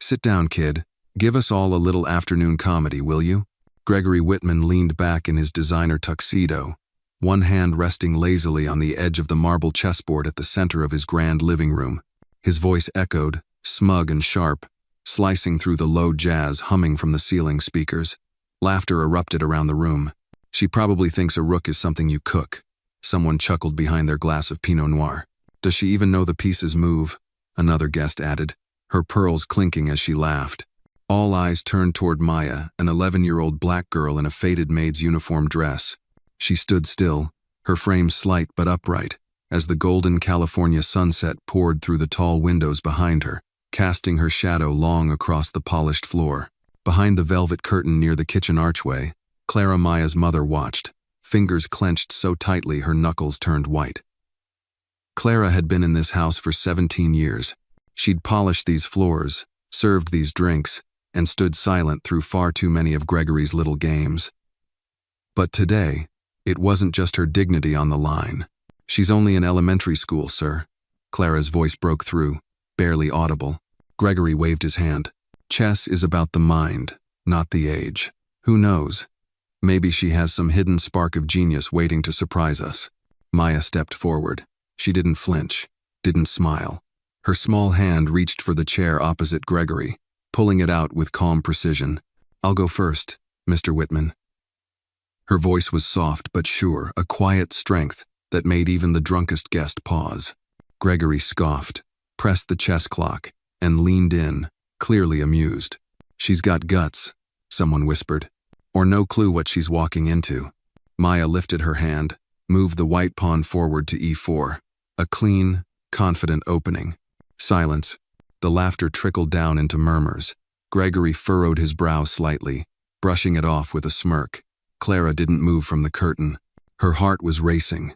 Sit down, kid. Give us all a little afternoon comedy, will you? Gregory Whitman leaned back in his designer tuxedo, one hand resting lazily on the edge of the marble chessboard at the center of his grand living room. His voice echoed, smug and sharp, slicing through the low jazz humming from the ceiling speakers. Laughter erupted around the room. She probably thinks a rook is something you cook. Someone chuckled behind their glass of Pinot Noir. Does she even know the pieces move? Another guest added, her pearls clinking as she laughed. All eyes turned toward Maya, an 11-year-old black girl in a faded maid's uniform dress. She stood still, her frame slight but upright, as the golden California sunset poured through the tall windows behind her, casting her shadow long across the polished floor. Behind the velvet curtain near the kitchen archway, Clara, Maya's mother, watched, fingers clenched so tightly her knuckles turned white. Clara had been in this house for 17 years. She'd polished these floors, served these drinks, and stood silent through far too many of Gregory's little games. But today, it wasn't just her dignity on the line. She's only in elementary school, sir. Clara's voice broke through, barely audible. Gregory waved his hand. Chess is about the mind, not the age. Who knows? Maybe she has some hidden spark of genius waiting to surprise us. Maya stepped forward. She didn't flinch, didn't smile. Her small hand reached for the chair opposite Gregory, pulling it out with calm precision. I'll go first, Mr. Whitman. Her voice was soft but sure, a quiet strength that made even the drunkest guest pause. Gregory scoffed, pressed the chess clock, and leaned in, clearly amused. She's got guts, someone whispered, or no clue what she's walking into. Maya lifted her hand, moved the white pawn forward to e4. A clean, confident opening. Silence. The laughter trickled down into murmurs. Gregory furrowed his brow slightly, brushing it off with a smirk. Clara didn't move from the curtain. Her heart was racing,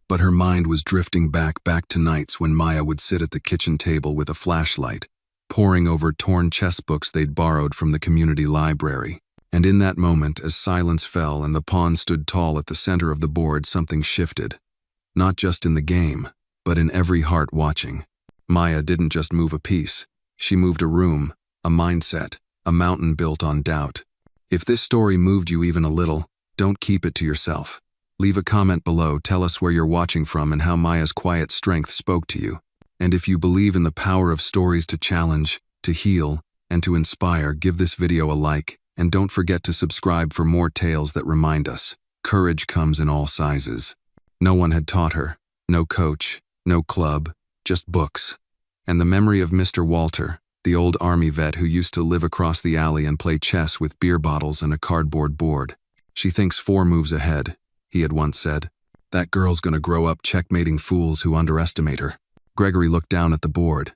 but her mind was drifting back to nights when Maya would sit at the kitchen table with a flashlight, poring over torn chess books they'd borrowed from the community library. And in that moment, as silence fell and the pawn stood tall at the center of the board, something shifted. Not just in the game, but in every heart watching. Maya didn't just move a piece. She moved a room, a mindset, a mountain built on doubt. If this story moved you even a little, don't keep it to yourself. Leave a comment below, tell us where you're watching from and how Maya's quiet strength spoke to you. And if you believe in the power of stories to challenge, to heal, and to inspire, give this video a like, and don't forget to subscribe for more tales that remind us, courage comes in all sizes. No one had taught her, no coach, no club, just books. And the memory of Mr. Walter, the old army vet who used to live across the alley and play chess with beer bottles and a cardboard board. She thinks 4 moves ahead, he had once said. That girl's gonna grow up checkmating fools who underestimate her. Gregory looked down at the board.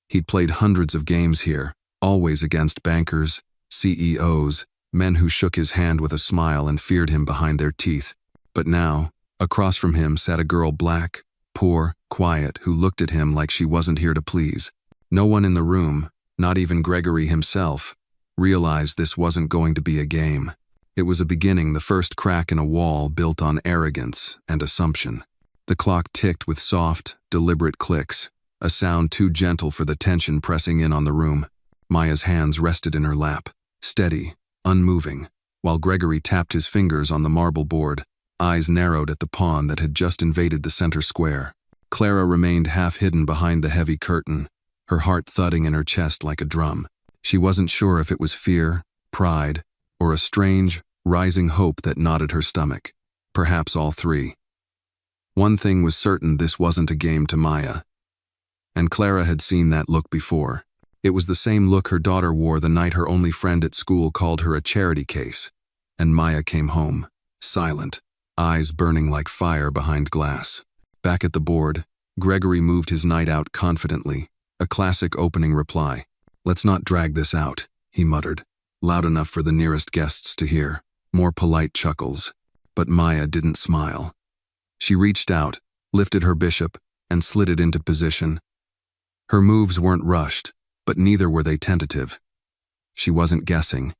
He'd played hundreds of games here, always against bankers, CEOs, men who shook his hand with a smile and feared him behind their teeth. But now, across from him sat a girl, black, poor, quiet, who looked at him like she wasn't here to please. No one in the room, not even Gregory himself, realized this wasn't going to be a game. It was a beginning, the first crack in a wall built on arrogance and assumption. The clock ticked with soft, deliberate clicks, a sound too gentle for the tension pressing in on the room. Maya's hands rested in her lap, steady, unmoving, while Gregory tapped his fingers on the marble board, eyes narrowed at the pawn that had just invaded the center square. Clara remained half hidden behind the heavy curtain, her heart thudding in her chest like a drum. She wasn't sure if it was fear, pride, or a strange, rising hope that knotted her stomach. Perhaps all three. One thing was certain, this wasn't a game to Maya. And Clara had seen that look before. It was the same look her daughter wore the night her only friend at school called her a charity case. And Maya came home, silent, eyes burning like fire behind glass. Back at the board, Gregory moved his knight out confidently, a classic opening reply. Let's not drag this out, he muttered, loud enough for the nearest guests to hear. More polite chuckles. But Maya didn't smile. She reached out, lifted her bishop, and slid it into position. Her moves weren't rushed, but neither were they tentative. She wasn't guessing.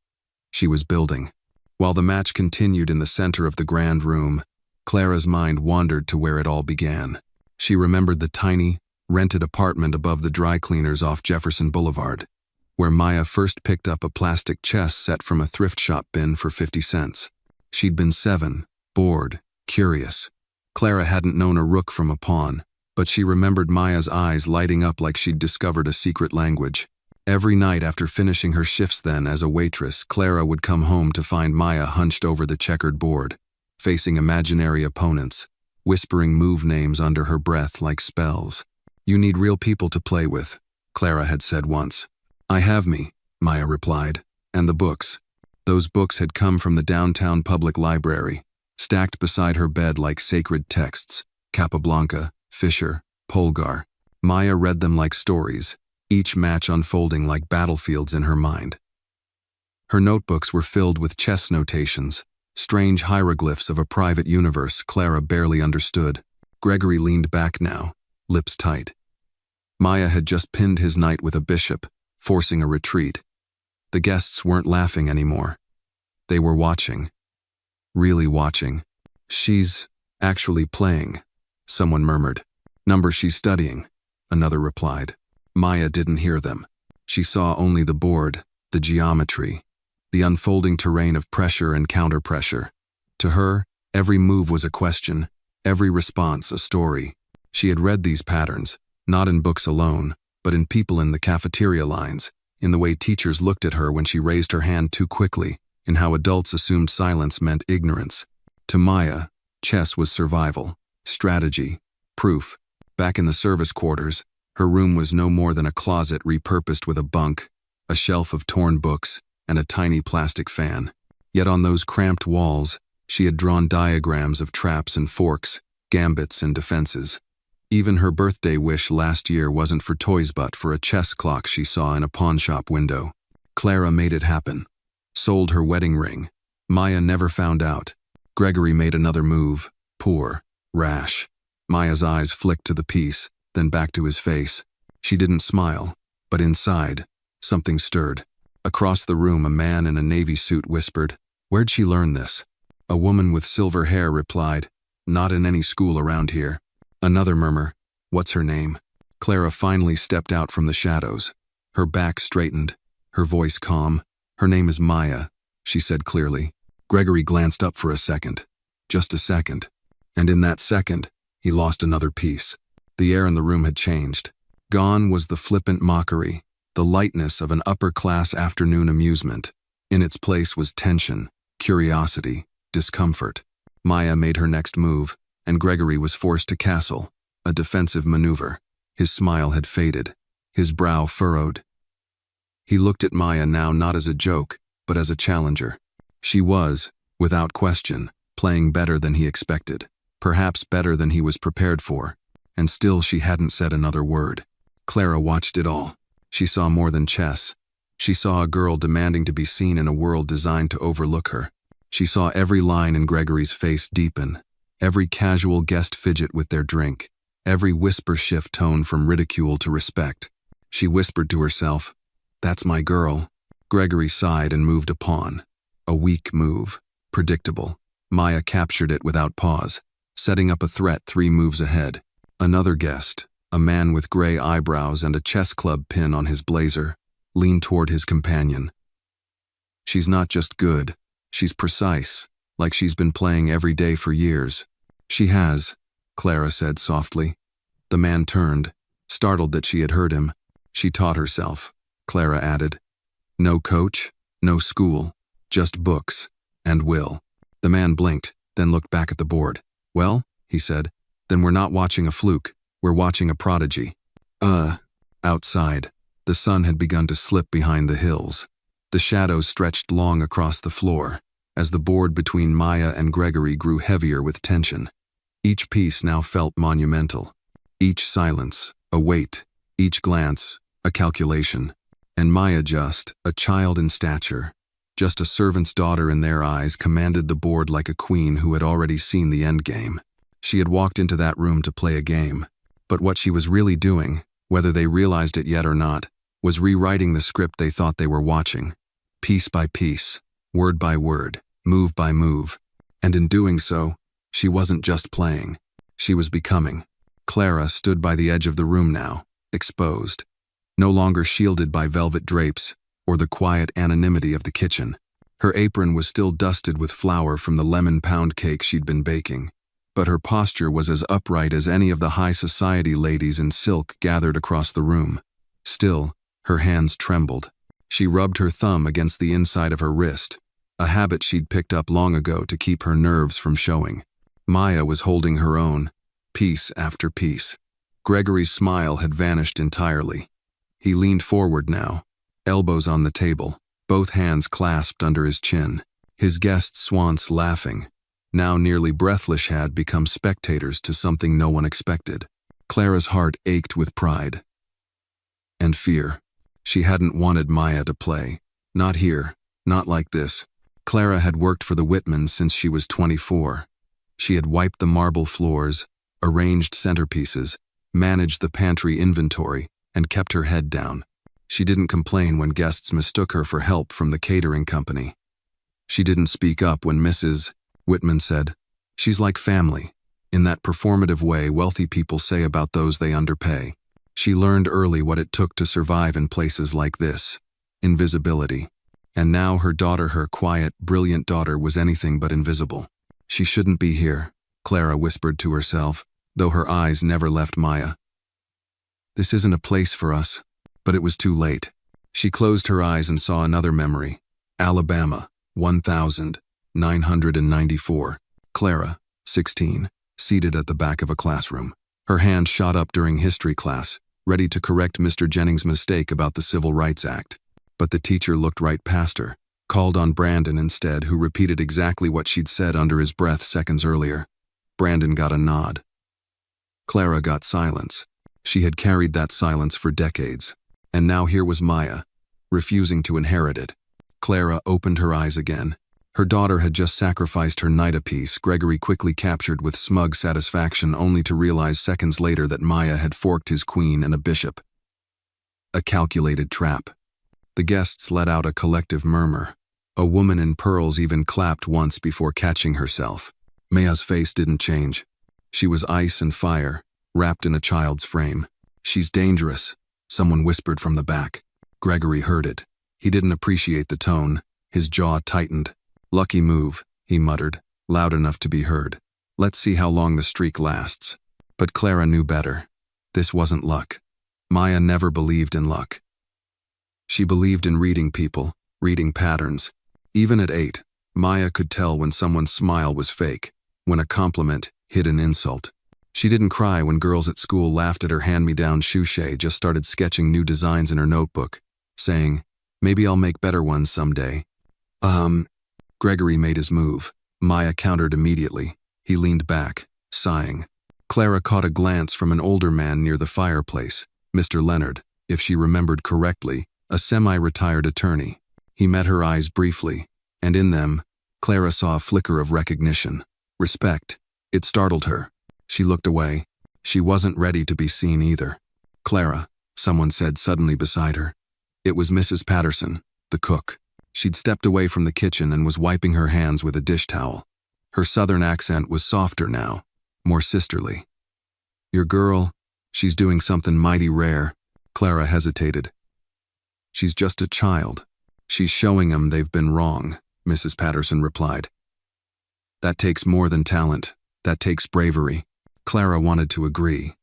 She was building. While the match continued in the center of the grand room, Clara's mind wandered to where it all began. She remembered the tiny, rented apartment above the dry cleaners off Jefferson Boulevard. where Maya first picked up a plastic chess set from a thrift shop bin for 50 cents. She'd been 7, bored, curious. Clara hadn't known a rook from a pawn, but she remembered Maya's eyes lighting up like she'd discovered a secret language. Every night after finishing her shifts then as a waitress, Clara would come home to find Maya hunched over the checkered board, facing imaginary opponents, whispering move names under her breath like spells. "You need real people to play with," Clara had said once. "I have me," Maya replied, "and the books." Those books had come from the downtown public library, stacked beside her bed like sacred texts: Capablanca, Fisher, Polgar. Maya read them like stories, each match unfolding like battlefields in her mind. Her notebooks were filled with chess notations, strange hieroglyphs of a private universe Clara barely understood. Gregory leaned back now, lips tight. Maya had just pinned his knight with a bishop, forcing a retreat. The guests weren't laughing anymore. They were watching. Really watching. "She's actually playing," someone murmured. "Number she's studying," another replied. Maya didn't hear them. She saw only the board, the geometry, the unfolding terrain of pressure and counterpressure. To her, every move was a question, every response a story. She had read these patterns, not in books alone, but in people in the cafeteria lines, in the way teachers looked at her when she raised her hand too quickly, in how adults assumed silence meant ignorance. To Maya, chess was survival, strategy, proof. Back in the service quarters, her room was no more than a closet repurposed with a bunk, a shelf of torn books, and a tiny plastic fan. Yet on those cramped walls, she had drawn diagrams of traps and forks, gambits and defenses. Even her birthday wish last year wasn't for toys but for a chess clock she saw in a pawnshop window. Clara made it happen. Sold her wedding ring. Maya never found out. Gregory made another move. Poor. Rash. Maya's eyes flicked to the piece, then back to his face. She didn't smile, but inside, something stirred. Across the room, a man in a navy suit whispered, "Where'd she learn this?" A woman with silver hair replied, "Not in any school around here." Another murmur, "What's her name?" Clara finally stepped out from the shadows. Her back straightened, her voice calm. "Her name is Maya," she said clearly. Gregory glanced up for a second. Just a second. And in that second, he lost another piece. The air in the room had changed. Gone was the flippant mockery, the lightness of an upper-class afternoon amusement. In its place was tension, curiosity, discomfort. Maya made her next move, and Gregory was forced to castle, a defensive maneuver. His smile had faded, his brow furrowed. He looked at Maya now not as a joke, but as a challenger. She was, without question, playing better than he expected, perhaps better than he was prepared for, and still she hadn't said another word. Clara watched it all. She saw more than chess. She saw a girl demanding to be seen in a world designed to overlook her. She saw every line in Gregory's face deepen, every casual guest fidget with their drink, every whisper shift tone from ridicule to respect. She whispered to herself, "That's my girl." Gregory sighed and moved a pawn. A weak move, predictable. Maya captured it without pause, setting up a threat 3 moves ahead. Another guest, a man with gray eyebrows and a chess club pin on his blazer, leaned toward his companion. "She's not just good, she's precise, like she's been playing every day for years." "She has," Clara said softly. The man turned, startled that she had heard him. "She taught herself," Clara added. "No coach, no school, just books, and will." The man blinked, then looked back at the board. "Well," he said, "then we're not watching a fluke, we're watching a prodigy." Outside, the sun had begun to slip behind the hills. The shadows stretched long across the floor, as the board between Maya and Gregory grew heavier with tension. Each piece now felt monumental. Each silence, a weight. Each glance, a calculation. And Maya, just a child in stature, just a servant's daughter in their eyes, commanded the board like a queen who had already seen the endgame. She had walked into that room to play a game. But what she was really doing, whether they realized it yet or not, was rewriting the script they thought they were watching. Piece by piece, word by word, move by move. And in doing so, she wasn't just playing. She was becoming. Clara stood by the edge of the room now, exposed. no longer shielded by velvet drapes or the quiet anonymity of the kitchen. Her apron was still dusted with flour from the lemon pound cake she'd been baking, but her posture was as upright as any of the high society ladies in silk gathered across the room. Still, her hands trembled. She rubbed her thumb against the inside of her wrist, a habit she'd picked up long ago to keep her nerves from showing. Maya was holding her own, piece after piece. Gregory's smile had vanished entirely. He leaned forward now, elbows on the table, both hands clasped under his chin. His guests, once laughing, now nearly breathless, had become spectators to something no one expected. Clara's heart ached with pride and fear. She hadn't wanted Maya to play. Not here, not like this. Clara had worked for the Whitmans since she was 24. She had wiped the marble floors, arranged centerpieces, managed the pantry inventory, and kept her head down. She didn't complain when guests mistook her for help from the catering company. She didn't speak up when Mrs. Whitman said, "She's like family," in that performative way wealthy people say about those they underpay. She learned early what it took to survive in places like this: invisibility. And now her daughter, her quiet, brilliant daughter, was anything but invisible. "She shouldn't be here," Clara whispered to herself, though her eyes never left Maya. "This isn't a place for us." But it was too late. She closed her eyes and saw another memory. Alabama, 1994. Clara, 16, seated at the back of a classroom. Her hand shot up during history class, ready to correct Mr. Jennings' mistake about the Civil Rights Act. But the teacher looked right past her, called on Brandon instead, who repeated exactly what she'd said under his breath seconds earlier. Brandon got a nod. Clara got silence. She had carried that silence for decades. And now here was Maya, refusing to inherit it. Clara opened her eyes again. Her daughter had just sacrificed her night apiece. Gregory quickly captured with smug satisfaction, only to realize seconds later that Maya had forked his queen and a bishop. A calculated trap. The guests let out a collective murmur. A woman in pearls even clapped once before catching herself. Maya's face didn't change. She was ice and fire, wrapped in a child's frame. "She's dangerous," someone whispered from the back. Gregory heard it. He didn't appreciate the tone. His jaw tightened. "Lucky move," he muttered, loud enough to be heard. "Let's see how long the streak lasts." But Clara knew better. This wasn't luck. Maya never believed in luck. She believed in reading people, reading patterns. Even at 8, Maya could tell when someone's smile was fake, when a compliment hid an insult. She didn't cry when girls at school laughed at her hand-me-down shoe. She just started sketching new designs in her notebook, saying, "Maybe I'll make better ones someday." Gregory made his move. Maya countered immediately. He leaned back, sighing. Clara caught a glance from an older man near the fireplace, Mr. Leonard, if she remembered correctly, a semi-retired attorney. He met her eyes briefly, and in them, Clara saw a flicker of recognition. Respect. It startled her. She looked away. She wasn't ready to be seen either. "Clara," someone said suddenly beside her. It was Mrs. Patterson, the cook. She'd stepped away from the kitchen and was wiping her hands with a dish towel. Her southern accent was softer now, more sisterly. "Your girl, she's doing something mighty rare." Clara hesitated. "She's just a child. She's showing 'em they've been wrong," Mrs. Patterson replied. "That takes more than talent. That takes bravery." Clara wanted to agree,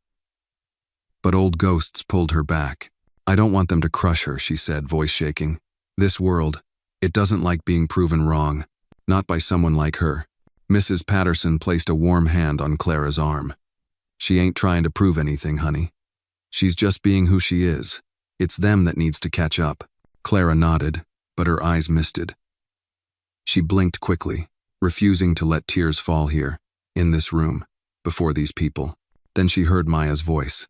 but old ghosts pulled her back. "I don't want them to crush her," she said, voice shaking. "This world, it doesn't like being proven wrong, not by someone like her." Mrs. Patterson placed a warm hand on Clara's arm. "She ain't trying to prove anything, honey. She's just being who she is. It's them that needs to catch up." Clara nodded, but her eyes misted. She blinked quickly, refusing to let tears fall here, in this room, before these people. Then she heard Maya's voice.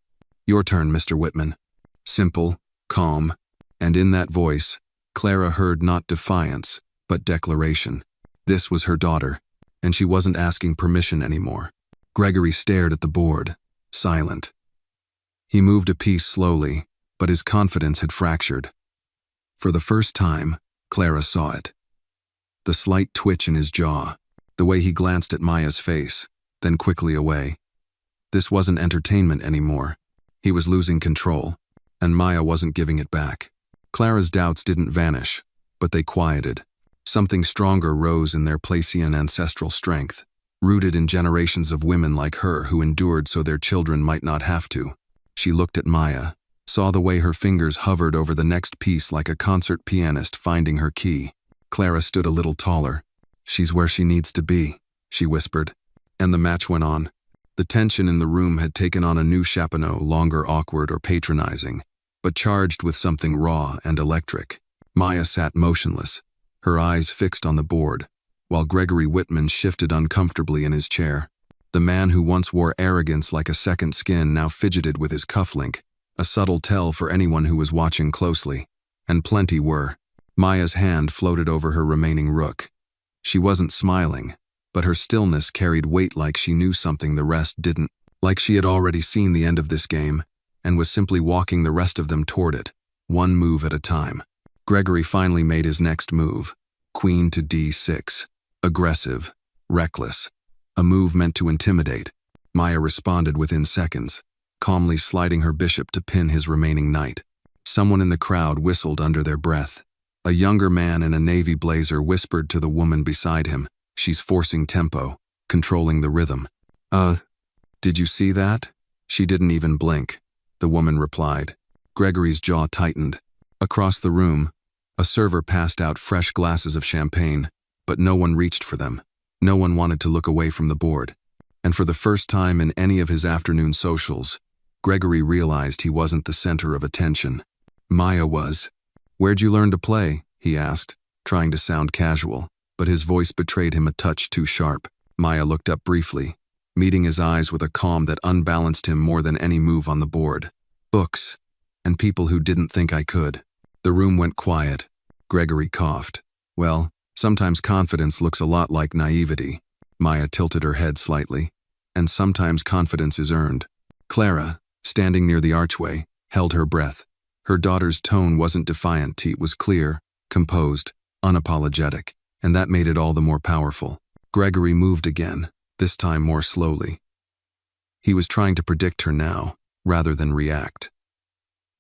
"Your turn, Mr. Whitman." Simple, calm, and in that voice, Clara heard not defiance, but declaration. This was her daughter, and she wasn't asking permission anymore. Gregory stared at the board, silent. He moved a piece slowly, but his confidence had fractured. For the first time, Clara saw it. The slight twitch in his jaw, the way he glanced at Maya's face, then quickly away. This wasn't entertainment anymore. He was losing control. and Maya wasn't giving it back. Clara's doubts didn't vanish, but they quieted. Something stronger rose in their Placian ancestral strength, rooted in generations of women like her who endured so their children might not have to. She looked at Maya, saw the way her fingers hovered over the next piece like a concert pianist finding her key. Clara stood a little taller. "She's where she needs to be," she whispered. And the match went on. The tension in the room had taken on a new chapeau, longer awkward or patronizing, but charged with something raw and electric. Maya sat motionless, her eyes fixed on the board, while Gregory Whitman shifted uncomfortably in his chair. The man who once wore arrogance like a second skin now fidgeted with his cufflink, a subtle tell for anyone who was watching closely. And plenty were. Maya's hand floated over her remaining rook. She wasn't smiling, but her stillness carried weight like she knew something the rest didn't, like she had already seen the end of this game, and was simply walking the rest of them toward it, one move at a time. Gregory finally made his next move, Queen to D6. Aggressive, reckless. A move meant to intimidate. Maya responded within seconds, calmly sliding her bishop to pin his remaining knight. Someone in the crowd whistled under their breath. A younger man in a navy blazer whispered to the woman beside him, "She's forcing tempo, controlling the rhythm." Did you see that?" "She didn't even blink," the woman replied. Gregory's jaw tightened. Across the room, a server passed out fresh glasses of champagne, but no one reached for them. No one wanted to look away from the board. And for the first time in any of his afternoon socials, Gregory realized he wasn't the center of attention. Maya was. "Where'd you learn to play?" he asked, trying to sound casual, but his voice betrayed him a touch too sharp. Maya looked up briefly, meeting his eyes with a calm that unbalanced him more than any move on the board. "Books, and people who didn't think I could." The room went quiet. Gregory coughed. "Well, sometimes confidence looks a lot like naivety." Maya tilted her head slightly. "And sometimes confidence is earned." Clara, standing near the archway, held her breath. Her daughter's tone wasn't defiant, it was clear, composed, unapologetic, and that made it all the more powerful. Gregory moved again, this time more slowly. He was trying to predict her now, rather than react.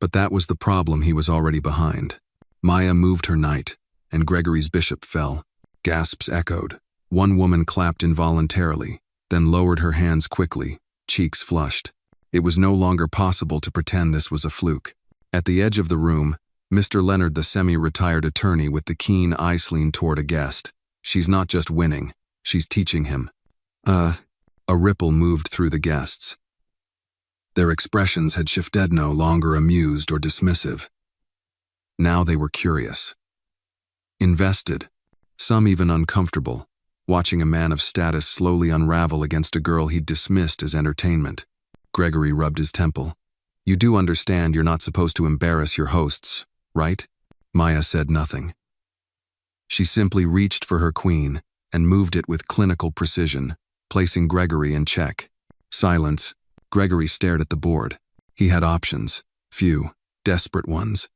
But that was the problem, he was already behind. Maya moved her knight, and Gregory's bishop fell. Gasps echoed. One woman clapped involuntarily, then lowered her hands quickly, cheeks flushed. It was no longer possible to pretend this was a fluke. At the edge of the room, Mr. Leonard, the semi-retired attorney with the keen eyes, leaned toward a guest. "She's not just winning, she's teaching him." A ripple moved through the guests. Their expressions had shifted, no longer amused or dismissive. Now they were curious. Invested, some even uncomfortable, watching a man of status slowly unravel against a girl he'd dismissed as entertainment. Gregory rubbed his temple. "You do understand you're not supposed to embarrass your hosts, right?" Maya said nothing. She simply reached for her queen and moved it with clinical precision, placing Gregory in check. Silence. Gregory stared at the board. He had options, few, desperate ones.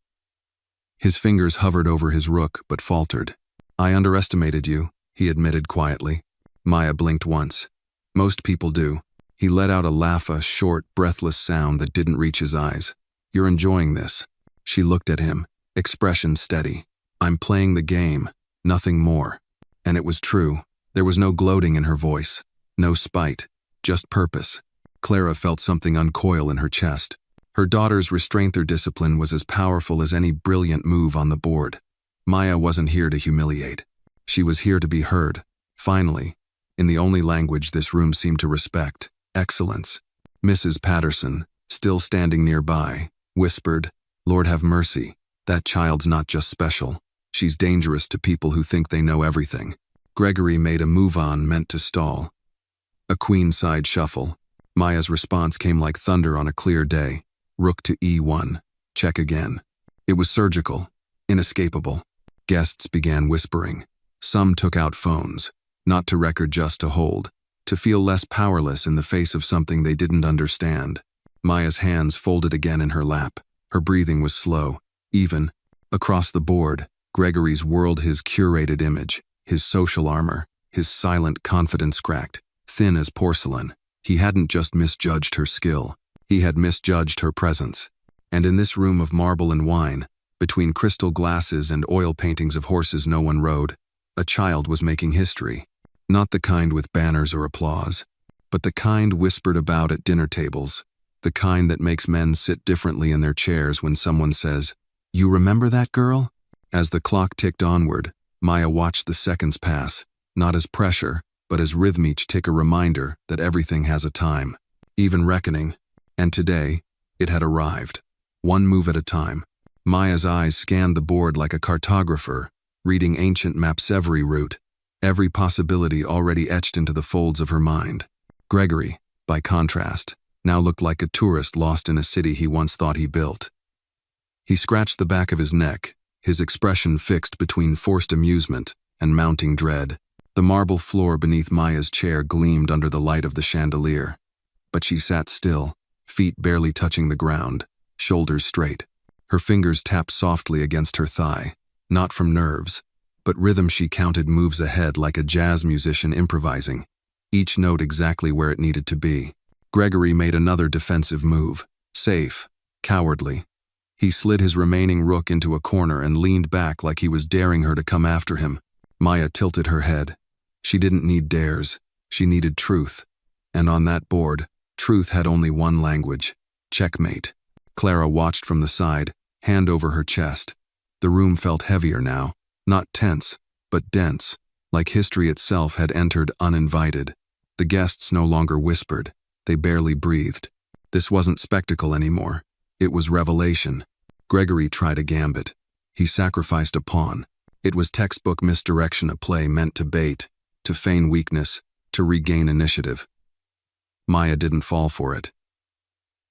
His fingers hovered over his rook but faltered. "I underestimated you," he admitted quietly. Maya blinked once. "Most people do." He let out a laugh, a short, breathless sound that didn't reach his eyes. "You're enjoying this." She looked at him, expression steady. "I'm playing the game, nothing more." And it was true. There was no gloating in her voice, no spite, just purpose. Clara felt something uncoil in her chest. Her daughter's restraint or discipline was as powerful as any brilliant move on the board. Maya wasn't here to humiliate. She was here to be heard, finally, in the only language this room seemed to respect. Excellence. Mrs. Patterson, still standing nearby, whispered, "Lord have mercy, that child's not just special. She's dangerous to people who think they know everything." Gregory made a move on meant to stall. A queenside shuffle. Maya's response came like thunder on a clear day. Rook to E1. Check again. It was surgical, inescapable. Guests began whispering. Some took out phones, not to record, just to hold, to feel less powerless in the face of something they didn't understand. Maya's hands folded again in her lap. Her breathing was slow, even. Across the board, Gregory's whirled his curated image, his social armor, his silent confidence cracked, thin as porcelain. He hadn't just misjudged her skill, he had misjudged her presence. And in this room of marble and wine, between crystal glasses and oil paintings of horses no one rode, a child was making history. Not the kind with banners or applause, but the kind whispered about at dinner tables, the kind that makes men sit differently in their chairs when someone says, "You remember that girl?" As the clock ticked onward, Maya watched the seconds pass, not as pressure, but as rhythm, each tick a reminder that everything has a time, even reckoning. And today, it had arrived. One move at a time. Maya's eyes scanned the board like a cartographer, reading ancient maps, every route, every possibility already etched into the folds of her mind. Gregory, by contrast, now looked like a tourist lost in a city he once thought he built. He scratched the back of his neck, his expression fixed between forced amusement and mounting dread. The marble floor beneath Maya's chair gleamed under the light of the chandelier. But she sat still, feet barely touching the ground, shoulders straight. Her fingers tapped softly against her thigh, not from nerves, but rhythm. She counted moves ahead like a jazz musician improvising, each note exactly where it needed to be. Gregory made another defensive move, safe, cowardly. He slid his remaining rook into a corner and leaned back like he was daring her to come after him. Maya tilted her head. She didn't need dares, she needed truth. And on that board, truth had only one language: checkmate. Clara watched from the side, hand over her chest. The room felt heavier now, not tense, but dense, like history itself had entered uninvited. The guests no longer whispered, they barely breathed. This wasn't spectacle anymore. It was revelation. Gregory tried a gambit. He sacrificed a pawn. It was textbook misdirection, a play meant to bait, to feign weakness, to regain initiative. Maya didn't fall for it.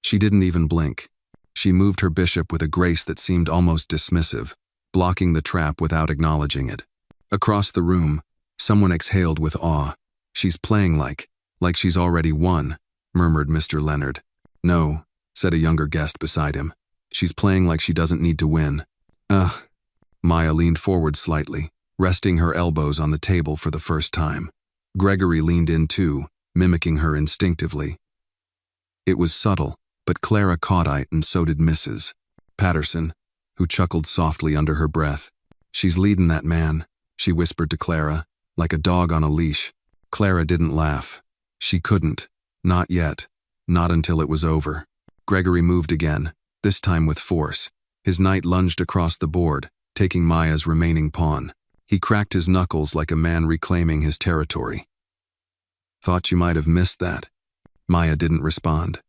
She didn't even blink. She moved her bishop with a grace that seemed almost dismissive, blocking the trap without acknowledging it. Across the room, someone exhaled with awe. "She's playing like she's already won," murmured Mr. Leonard. "No," said a younger guest beside him. "She's playing like she doesn't need to win." Ugh. Maya leaned forward slightly, resting her elbows on the table for the first time. Gregory leaned in too, mimicking her instinctively. It was subtle, but Clara caught it, and so did Mrs. Patterson, who chuckled softly under her breath. "She's leadin' that man," she whispered to Clara, like a dog on a leash. Clara didn't laugh. She couldn't. Not yet. Not until it was over. Gregory moved again, this time with force. His knight lunged across the board, taking Maya's remaining pawn. He cracked his knuckles like a man reclaiming his territory. "Thought you might have missed that." Maya didn't respond.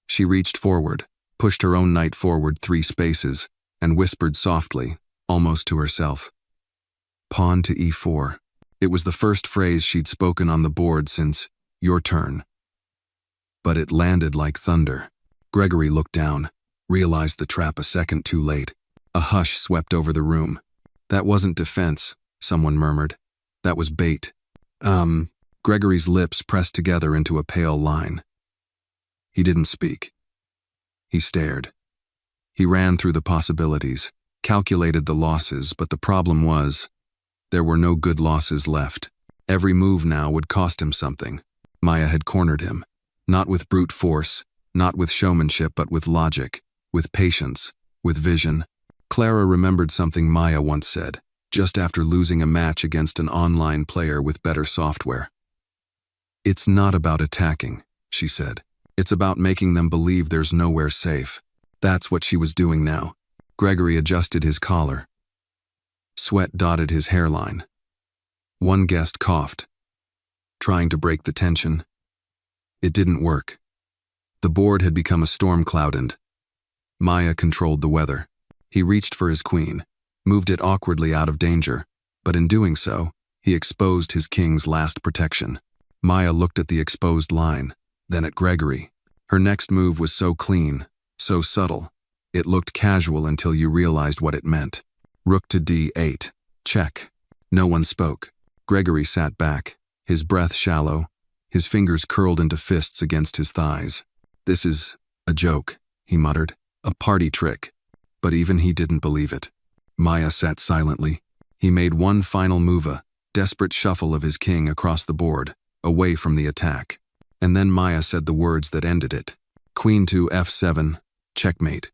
She reached forward, pushed her own knight forward 3 spaces, and whispered softly, almost to herself. "Pawn to e4. It was the first phrase she'd spoken on the board since, "Your turn." But it landed like thunder. Gregory looked down, realized the trap a second too late. A hush swept over the room. "That wasn't defense," someone murmured. "That was bait." Gregory's lips pressed together into a pale line. He didn't speak. He stared. He ran through the possibilities, calculated the losses, but the problem was, there were no good losses left. Every move now would cost him something. Maya had cornered him, not with brute force, not with showmanship, but with logic, with patience, with vision. Clara remembered something Maya once said, just after losing a match against an online player with better software. "It's not about attacking," she said. "It's about making them believe there's nowhere safe." That's what she was doing now. Gregory adjusted his collar. Sweat dotted his hairline. One guest coughed, trying to break the tension. It didn't work. The board had become a storm cloud and Maya controlled the weather. He reached for his queen, moved it awkwardly out of danger, but in doing so, he exposed his king's last protection. Maya looked at the exposed line, then at Gregory. Her next move was so clean, so subtle. It looked casual until you realized what it meant. Rook to d8. Check. No one spoke. Gregory sat back, his breath shallow, his fingers curled into fists against his thighs. "This is a joke," he muttered. "A party trick." But even he didn't believe it. Maya sat silently. He made one final move, a desperate shuffle of his king across the board, away from the attack. And then Maya said the words that ended it. "Queen to f7, checkmate."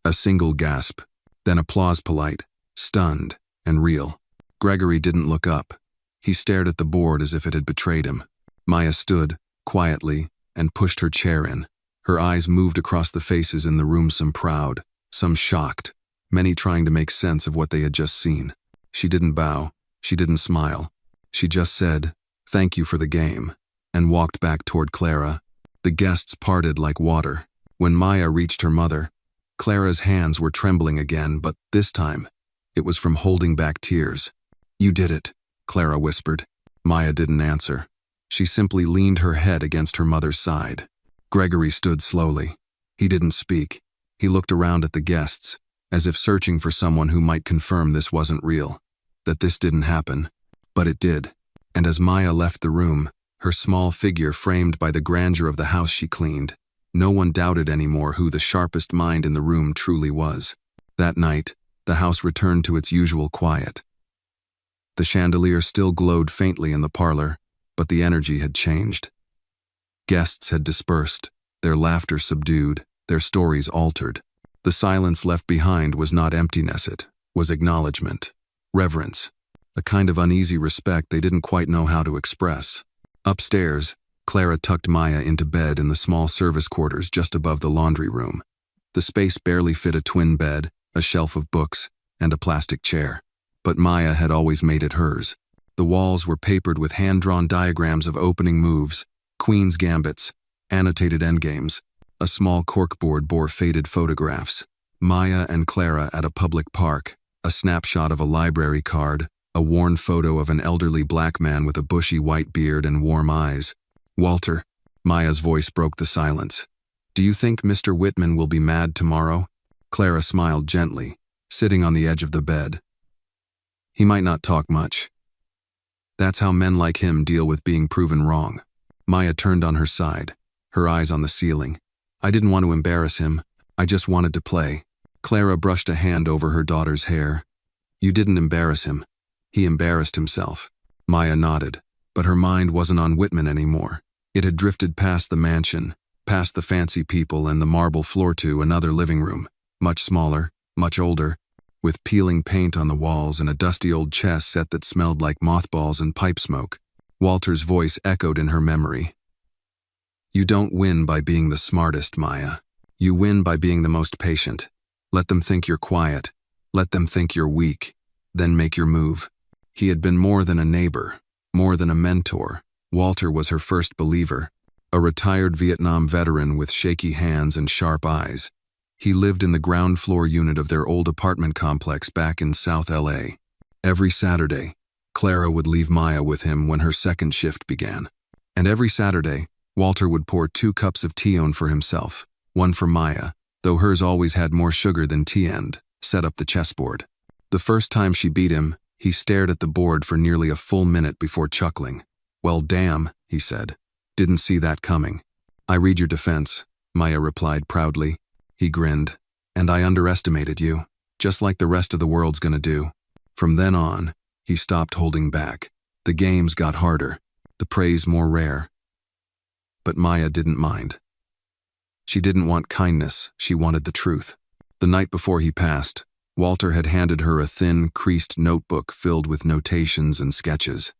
A single gasp, then applause, polite, stunned, and real. Gregory didn't look up. He stared at the board as if it had betrayed him. Maya stood, quietly, and pushed her chair in. Her eyes moved across the faces in the room, some proud, some shocked, many trying to make sense of what they had just seen. She didn't bow. She didn't smile. She just said, "Thank you for the game," and walked back toward Clara. The guests parted like water. When Maya reached her mother, Clara's hands were trembling again, but this time, it was from holding back tears. "You did it," Clara whispered. Maya didn't answer. She simply leaned her head against her mother's side. Gregory stood slowly. He didn't speak. He looked around at the guests, as if searching for someone who might confirm this wasn't real, that this didn't happen. But it did. And as Maya left the room, her small figure framed by the grandeur of the house she cleaned, no one doubted anymore who the sharpest mind in the room truly was. That night, the house returned to its usual quiet. The chandelier still glowed faintly in the parlor, but the energy had changed. Guests had dispersed, their laughter subdued, their stories altered. The silence left behind was not emptiness, it was acknowledgement, reverence, a kind of uneasy respect they didn't quite know how to express. Upstairs, Clara tucked Maya into bed in the small service quarters just above the laundry room. The space barely fit a twin bed, a shelf of books, and a plastic chair. But Maya had always made it hers. The walls were papered with hand-drawn diagrams of opening moves, queen's gambits, annotated endgames. A small corkboard bore faded photographs. Maya and Clara at a public park, a snapshot of a library card, a worn photo of an elderly black man with a bushy white beard and warm eyes. "Walter," Maya's voice broke the silence. "Do you think Mr. Whitman will be mad tomorrow?" Clara smiled gently, sitting on the edge of the bed. "He might not talk much. That's how men like him deal with being proven wrong." Maya turned on her side, her eyes on the ceiling. "I didn't want to embarrass him. I just wanted to play." Clara brushed a hand over her daughter's hair. "You didn't embarrass him. He embarrassed himself." Maya nodded, but her mind wasn't on Whitman anymore. It had drifted past the mansion, past the fancy people and the marble floor to another living room, much smaller, much older, with peeling paint on the walls and a dusty old chess set that smelled like mothballs and pipe smoke. Walter's voice echoed in her memory. "You don't win by being the smartest, Maya. You win by being the most patient. Let them think you're quiet. Let them think you're weak. Then make your move." He had been more than a neighbor, more than a mentor. Walter was her first believer, a retired Vietnam veteran with shaky hands and sharp eyes. He lived in the ground floor unit of their old apartment complex back in South LA. Every Saturday, Clara would leave Maya with him when her second shift began. And every Saturday, Walter would pour 2 cups of tea on for himself, one for Maya, though hers always had more sugar than tea, and set up the chessboard. The first time she beat him, he stared at the board for nearly a full minute before chuckling. "Well, damn," he said. "Didn't see that coming." "I read your defense," Maya replied proudly. He grinned. "And I underestimated you, just like the rest of the world's gonna do." From then on, he stopped holding back. The games got harder, the praise more rare. But Maya didn't mind. She didn't want kindness, she wanted the truth. The night before he passed, Walter had handed her a thin, creased notebook filled with notations and sketches.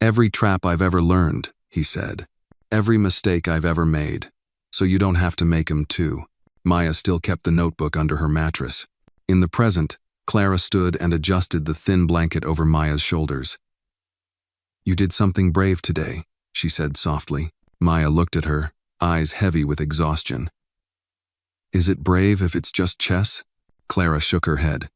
"Every trap I've ever learned," he said. "Every mistake I've ever made. So you don't have to make 'em too." Maya still kept the notebook under her mattress. In the present, Clara stood and adjusted the thin blanket over Maya's shoulders. "You did something brave today," she said softly. Maya looked at her, eyes heavy with exhaustion. "Is it brave if it's just chess?" Clara shook her head.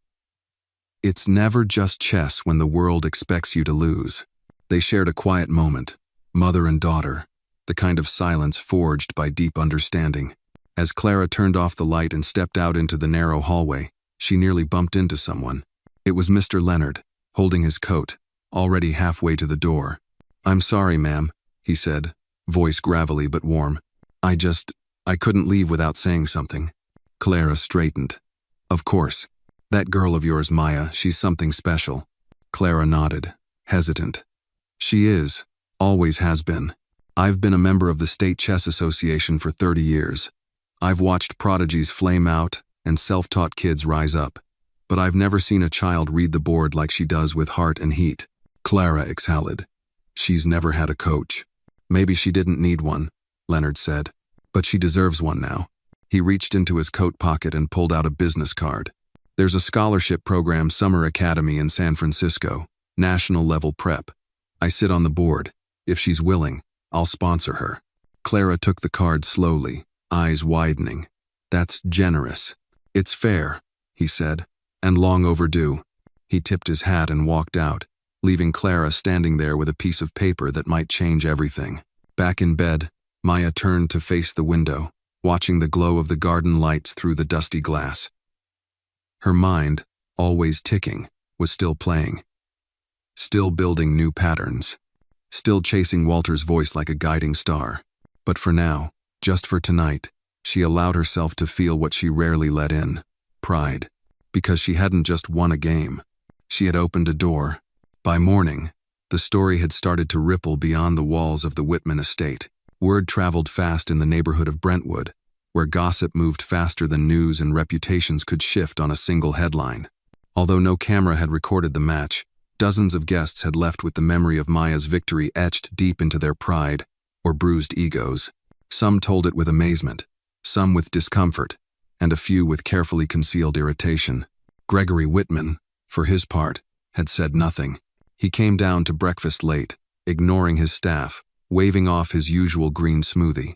"It's never just chess when the world expects you to lose." They shared a quiet moment, mother and daughter, the kind of silence forged by deep understanding. As Clara turned off the light and stepped out into the narrow hallway, she nearly bumped into someone. It was Mr. Leonard, holding his coat, already halfway to the door. "I'm sorry, ma'am," he said, voice gravelly but warm. I couldn't leave without saying something." Clara straightened. "Of course. That girl of yours, Maya, she's something special." Clara nodded, hesitant. "She is, always has been. I've been a member of the State Chess Association for 30 years. I've watched prodigies flame out, and self-taught kids rise up. But I've never seen a child read the board like she does with heart and heat. Clara exhaled. She's never had a coach. Maybe she didn't need one, Leonard said. But she deserves one now. He reached into his coat pocket and pulled out a business card. There's a scholarship program summer academy in San Francisco, national level prep. I sit on the board. If she's willing, I'll sponsor her. Clara took the card slowly, eyes widening. That's generous. It's fair, he said, and long overdue. He tipped his hat and walked out, leaving Clara standing there with a piece of paper that might change everything. Back in bed, Maya turned to face the window, watching the glow of the garden lights through the dusty glass. Her mind, always ticking, was still playing. Still building new patterns. Still chasing Walter's voice like a guiding star. But for now, just for tonight, she allowed herself to feel what she rarely let in. Pride. Because she hadn't just won a game. She had opened a door. By morning, the story had started to ripple beyond the walls of the Whitman estate. Word traveled fast in the neighborhood of Brentwood, where gossip moved faster than news and reputations could shift on a single headline. Although no camera had recorded the match, dozens of guests had left with the memory of Maya's victory etched deep into their pride or bruised egos. Some told it with amazement, some with discomfort, and a few with carefully concealed irritation. Gregory Whitman, for his part, had said nothing. He came down to breakfast late, ignoring his staff, waving off his usual green smoothie.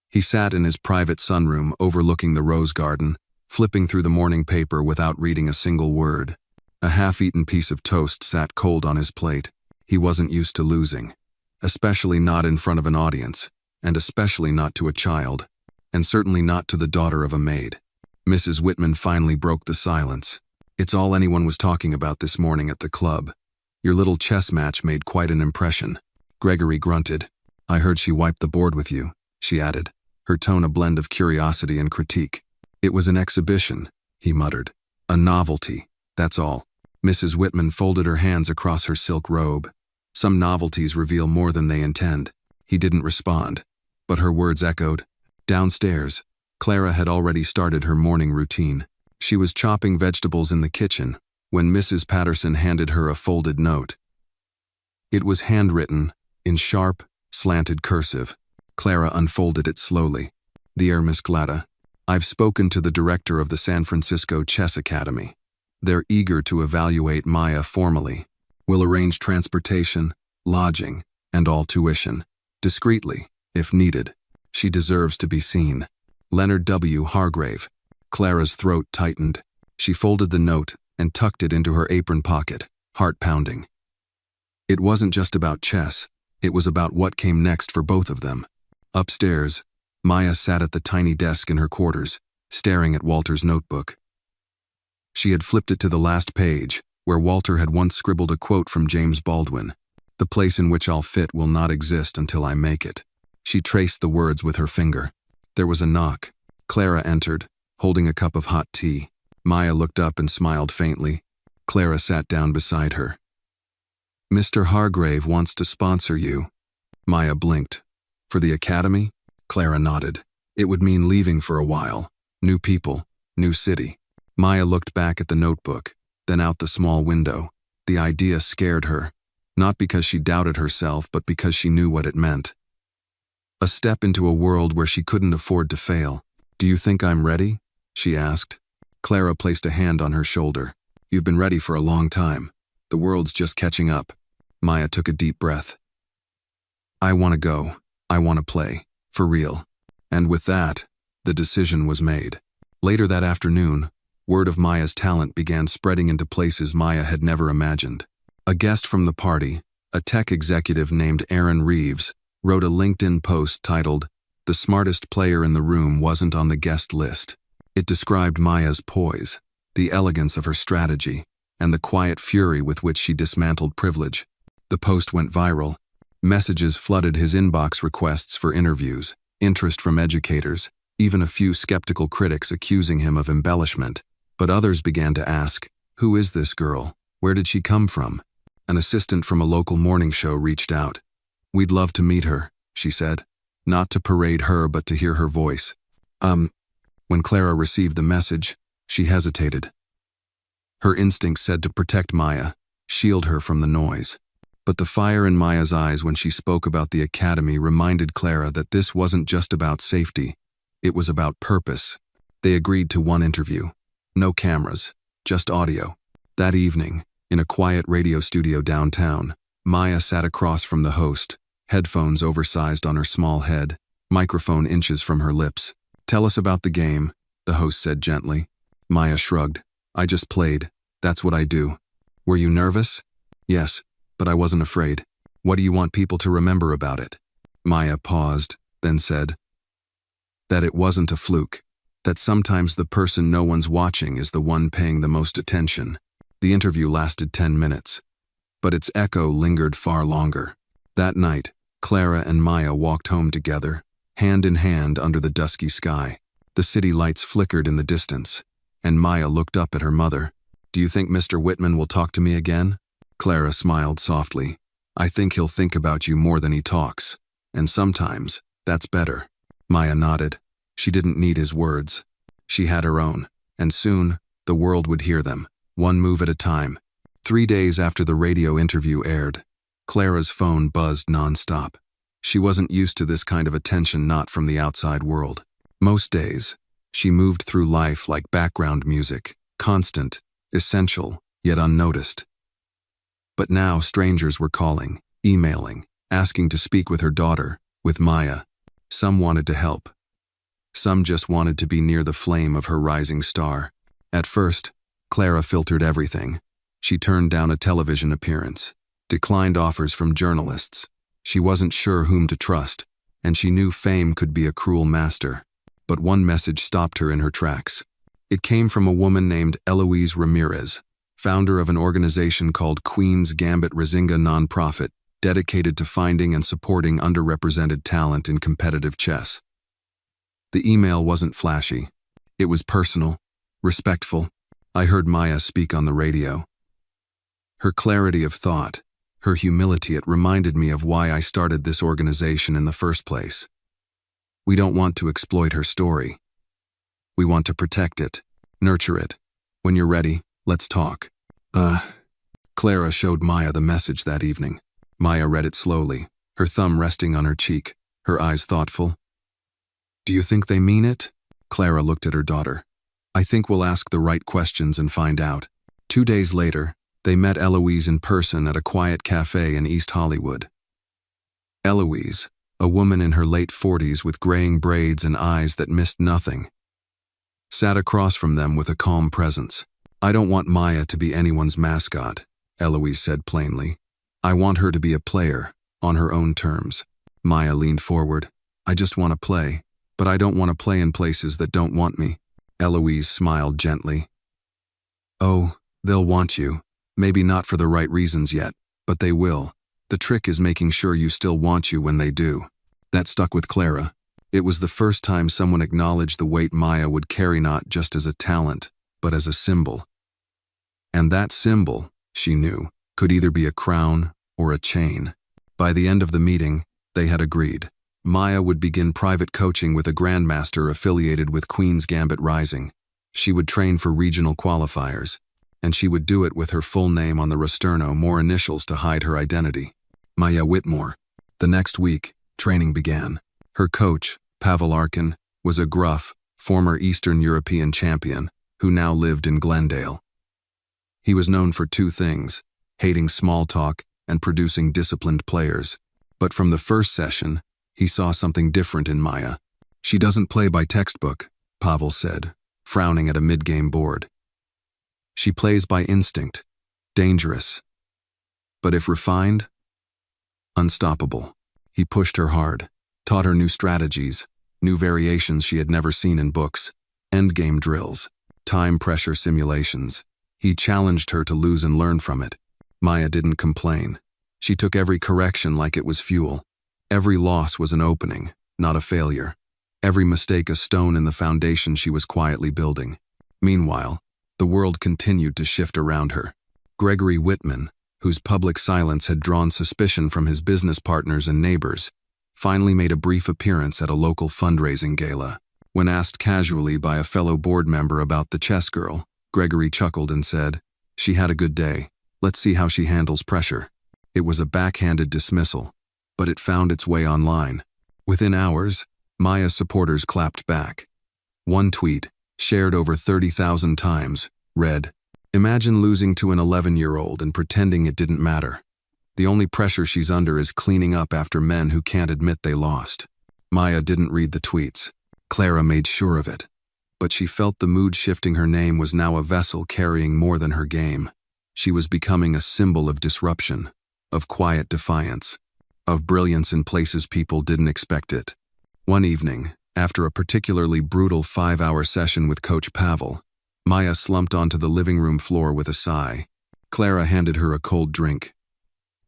He sat in his private sunroom overlooking the rose garden, flipping through the morning paper without reading a single word. A half-eaten piece of toast sat cold on his plate. He wasn't used to losing, especially not in front of an audience, and especially not to a child, and certainly not to the daughter of a maid. Mrs. Whitman finally broke the silence. It's all anyone was talking about this morning at the club. Your little chess match made quite an impression. Gregory grunted. I heard she wiped the board with you, she added, her tone a blend of curiosity and critique. It was an exhibition, he muttered. A novelty, that's all. Mrs. Whitman folded her hands across her silk robe. Some novelties reveal more than they intend. He didn't respond, but her words echoed. Downstairs, Clara had already started her morning routine. She was chopping vegetables in the kitchen when Mrs. Patterson handed her a folded note. It was handwritten, in sharp, slanted cursive. Clara unfolded it slowly. Dear Miss Glada, I've spoken to the director of the San Francisco Chess Academy. They're eager to evaluate Maya formally. We'll arrange transportation, lodging, and all tuition. Discreetly, if needed. She deserves to be seen. Leonard W. Hargrave. Clara's throat tightened. She folded the note and tucked it into her apron pocket, heart pounding. It wasn't just about chess. It was about what came next for both of them. Upstairs, Maya sat at the tiny desk in her quarters, staring at Walter's notebook. She had flipped it to the last page, where Walter had once scribbled a quote from James Baldwin. The place in which I'll fit will not exist until I make it. She traced the words with her finger. There was a knock. Clara entered, holding a cup of hot tea. Maya looked up and smiled faintly. Clara sat down beside her. Mr. Hargrave wants to sponsor you. Maya blinked. For the academy? Clara nodded. It would mean leaving for a while. New people, new city. Maya looked back at the notebook, then out the small window. The idea scared her, not because she doubted herself, but because she knew what it meant. A step into a world where she couldn't afford to fail. Do you think I'm ready? She asked. Clara placed a hand on her shoulder. You've been ready for a long time. The world's just catching up. Maya took a deep breath. I want to go. I want to play. For real. And with that, the decision was made. Later that afternoon, word of Maya's talent began spreading into places Maya had never imagined. A guest from the party, a tech executive named Aaron Reeves, wrote a LinkedIn post titled, "The smartest player in the room wasn't on the guest list." It described Maya's poise, the elegance of her strategy, and the quiet fury with which she dismantled privilege. The post went viral. Messages flooded his inbox requests for interviews, interest from educators, even a few skeptical critics accusing him of embellishment. But others began to ask, who is this girl? Where did she come from? An assistant from a local morning show reached out. We'd love to meet her, she said. Not to parade her, but to hear her voice. When Clara received the message, she hesitated. Her instinct said to protect Maya, shield her from the noise. But the fire in Maya's eyes when she spoke about the academy reminded Clara that this wasn't just about safety, it was about purpose. They agreed to one interview. No cameras, just audio. That evening, in a quiet radio studio downtown, Maya sat across from the host, headphones oversized on her small head, microphone inches from her lips. "Tell us about the game," the host said gently. Maya shrugged. "I just played. That's what I do." "Were you nervous?" "Yes, but I wasn't afraid." "What do you want people to remember about it?" Maya paused, then said, "That it wasn't a fluke. That sometimes the person no one's watching is the one paying the most attention." The interview lasted 10 minutes, but its echo lingered far longer. That night, Clara and Maya walked home together, hand in hand under the dusky sky. The city lights flickered in the distance, and Maya looked up at her mother. "Do you think Mr. Whitman will talk to me again?" Clara smiled softly. "I think he'll think about you more than he talks, and sometimes that's better." Maya nodded. She didn't need his words. She had her own, and soon the world would hear them, one move at a time. 3 days after the radio interview aired, Clara's phone buzzed nonstop. She wasn't used to this kind of attention, not from the outside world. Most days, she moved through life like background music, constant, essential, yet unnoticed. But now strangers were calling, emailing, asking to speak with her daughter, with Maya. Some wanted to help. Some just wanted to be near the flame of her rising star. At first, Clara filtered everything. She turned down a television appearance, declined offers from journalists. She wasn't sure whom to trust, and she knew fame could be a cruel master. But one message stopped her in her tracks. It came from a woman named Eloise Ramirez, founder of an organization called Queen's Gambit Razinga nonprofit, dedicated to finding and supporting underrepresented talent in competitive chess. The email wasn't flashy. It was personal, respectful. I heard Maya speak on the radio. Her clarity of thought, her humility, it reminded me of why I started this organization in the first place. We don't want to exploit her story. We want to protect it, nurture it. When you're ready, let's talk. Clara showed Maya the message that evening. Maya read it slowly, her thumb resting on her cheek, her eyes thoughtful. "Do you think they mean it?" Clara looked at her daughter. "I think we'll ask the right questions and find out." 2 days later, they met Eloise in person at a quiet cafe in East Hollywood. Eloise, a woman in her late 40s with graying braids and eyes that missed nothing, sat across from them with a calm presence. "I don't want Maya to be anyone's mascot," Eloise said plainly. "I want her to be a player, on her own terms." Maya leaned forward. "I just want to play, but I don't want to play in places that don't want me." Eloise smiled gently. "Oh, they'll want you. Maybe not for the right reasons yet, but they will. The trick is making sure you still want you when they do." That stuck with Clara. It was the first time someone acknowledged the weight Maya would carry, not just as a talent, but as a symbol. And that symbol, she knew, could either be a crown or a chain. By the end of the meeting, they had agreed. Maya would begin private coaching with a grandmaster affiliated with Queen's Gambit Rising. She would train for regional qualifiers, and she would do it with her full name on the rosterno, more initials to hide her identity. Maya Whitmore. The next week, training began. Her coach, Pavel Arkin, was a gruff, former Eastern European champion who now lived in Glendale. He was known for 2 things, hating small talk and producing disciplined players. But from the first session, he saw something different in Maya. "She doesn't play by textbook," Pavel said, frowning at a mid-game board. "She plays by instinct, dangerous. But if refined, unstoppable." He pushed her hard, taught her new strategies, new variations she had never seen in books, endgame drills, time pressure simulations. He challenged her to lose and learn from it. Maya didn't complain. She took every correction like it was fuel. Every loss was an opening, not a failure. Every mistake a stone in the foundation she was quietly building. Meanwhile, the world continued to shift around her. Gregory Whitman, whose public silence had drawn suspicion from his business partners and neighbors, finally made a brief appearance at a local fundraising gala. When asked casually by a fellow board member about the chess girl, Gregory chuckled and said, "She had a good day. Let's see how she handles pressure." It was a backhanded dismissal, but it found its way online. Within hours, Maya's supporters clapped back. One tweet, shared over 30,000 times, read, "Imagine losing to an 11-year-old and pretending it didn't matter. The only pressure she's under is cleaning up after men who can't admit they lost." Maya didn't read the tweets. Clara made sure of it. But she felt the mood shifting her name was now a vessel carrying more than her game. She was becoming a symbol of disruption, of quiet defiance, of brilliance in places people didn't expect it. One evening, after a particularly brutal 5-hour session with Coach Pavel, Maya slumped onto the living room floor with a sigh. Clara handed her a cold drink.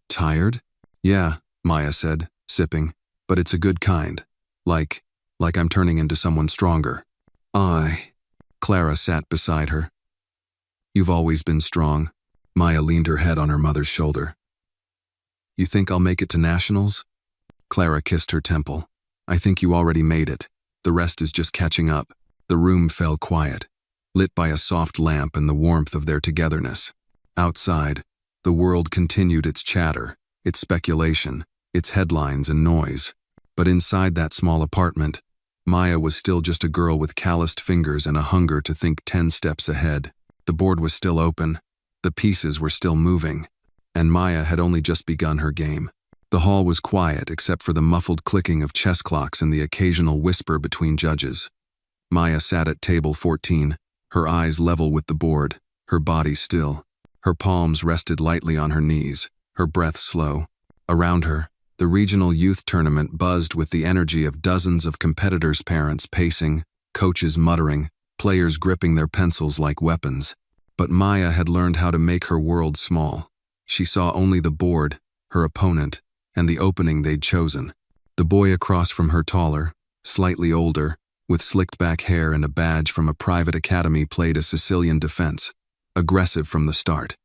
"Tired?" "Yeah," Maya said, sipping, "but it's a good kind. Like I'm turning into someone stronger." Clara sat beside her. "You've always been strong." Maya leaned her head on her mother's shoulder. "You think I'll make it to nationals?" Clara kissed her temple. "I think you already made it. The rest is just catching up." The room fell quiet, lit by a soft lamp and the warmth of their togetherness. Outside, the world continued its chatter, its speculation, its headlines and noise. But inside that small apartment, Maya was still just a girl with calloused fingers and a hunger to think 10 steps ahead. The board was still open, the pieces were still moving, and Maya had only just begun her game. The hall was quiet except for the muffled clicking of chess clocks and the occasional whisper between judges. Maya sat at table 14, her eyes level with the board, her body still. Her palms rested lightly on her knees, her breath slow. Around her, the regional youth tournament buzzed with the energy of dozens of competitors' parents pacing, coaches muttering, players gripping their pencils like weapons. But Maya had learned how to make her world small. She saw only the board, her opponent, and the opening they'd chosen. The boy across from her, taller, slightly older, with slicked back hair and a badge from a private academy, played a Sicilian defense, aggressive from the start.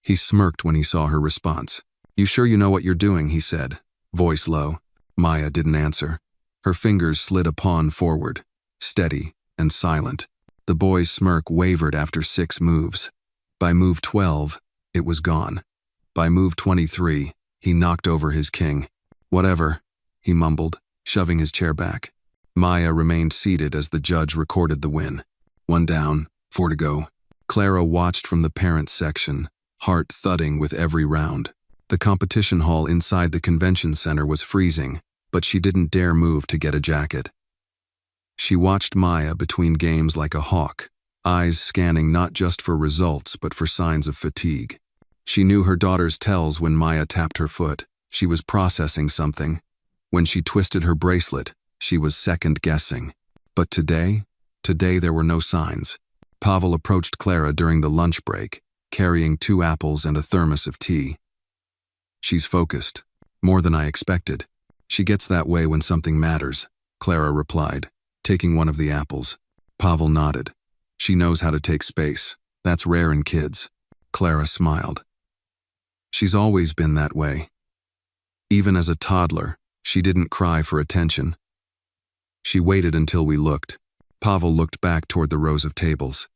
He smirked when he saw her response. "You sure you know what you're doing?" he said, voice low. Maya didn't answer. Her fingers slid a pawn forward, steady and silent. The boy's smirk wavered after 6 moves. By move 12, it was gone. By move 23, he knocked over his king. "Whatever," he mumbled, shoving his chair back. Maya remained seated as the judge recorded the win. 1 down, 4 to go. Clara watched from the parents' section, heart thudding with every round. The competition hall inside the convention center was freezing, but she didn't dare move to get a jacket. She watched Maya between games like a hawk, eyes scanning not just for results but for signs of fatigue. She knew her daughter's tells when Maya tapped her foot. She was processing something. When she twisted her bracelet, she was second-guessing. But today there were no signs. Pavel approached Clara during the lunch break, carrying 2 apples and a thermos of tea. "She's focused, more than I expected. She gets that way when something matters," Clara replied, taking one of the apples. Pavel nodded. "She knows how to take space. That's rare in kids." Clara smiled. "She's always been that way. Even as a toddler, she didn't cry for attention. She waited until we looked." Pavel looked back toward the rows of tables.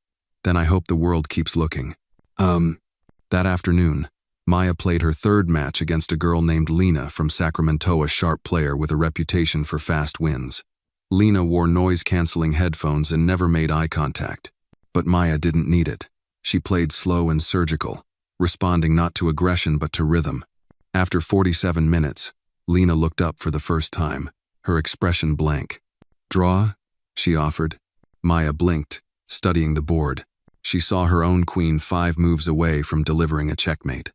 "Then I hope the world keeps looking." That afternoon, Maya played her 3rd match against a girl named Lena from Sacramento, a sharp player with a reputation for fast wins. Lena wore noise-canceling headphones and never made eye contact. But Maya didn't need it. She played slow and surgical, responding not to aggression but to rhythm. After 47 minutes, Lena looked up for the first time, her expression blank. "Draw?" she offered. Maya blinked, studying the board. She saw her own queen 5 moves away from delivering a checkmate.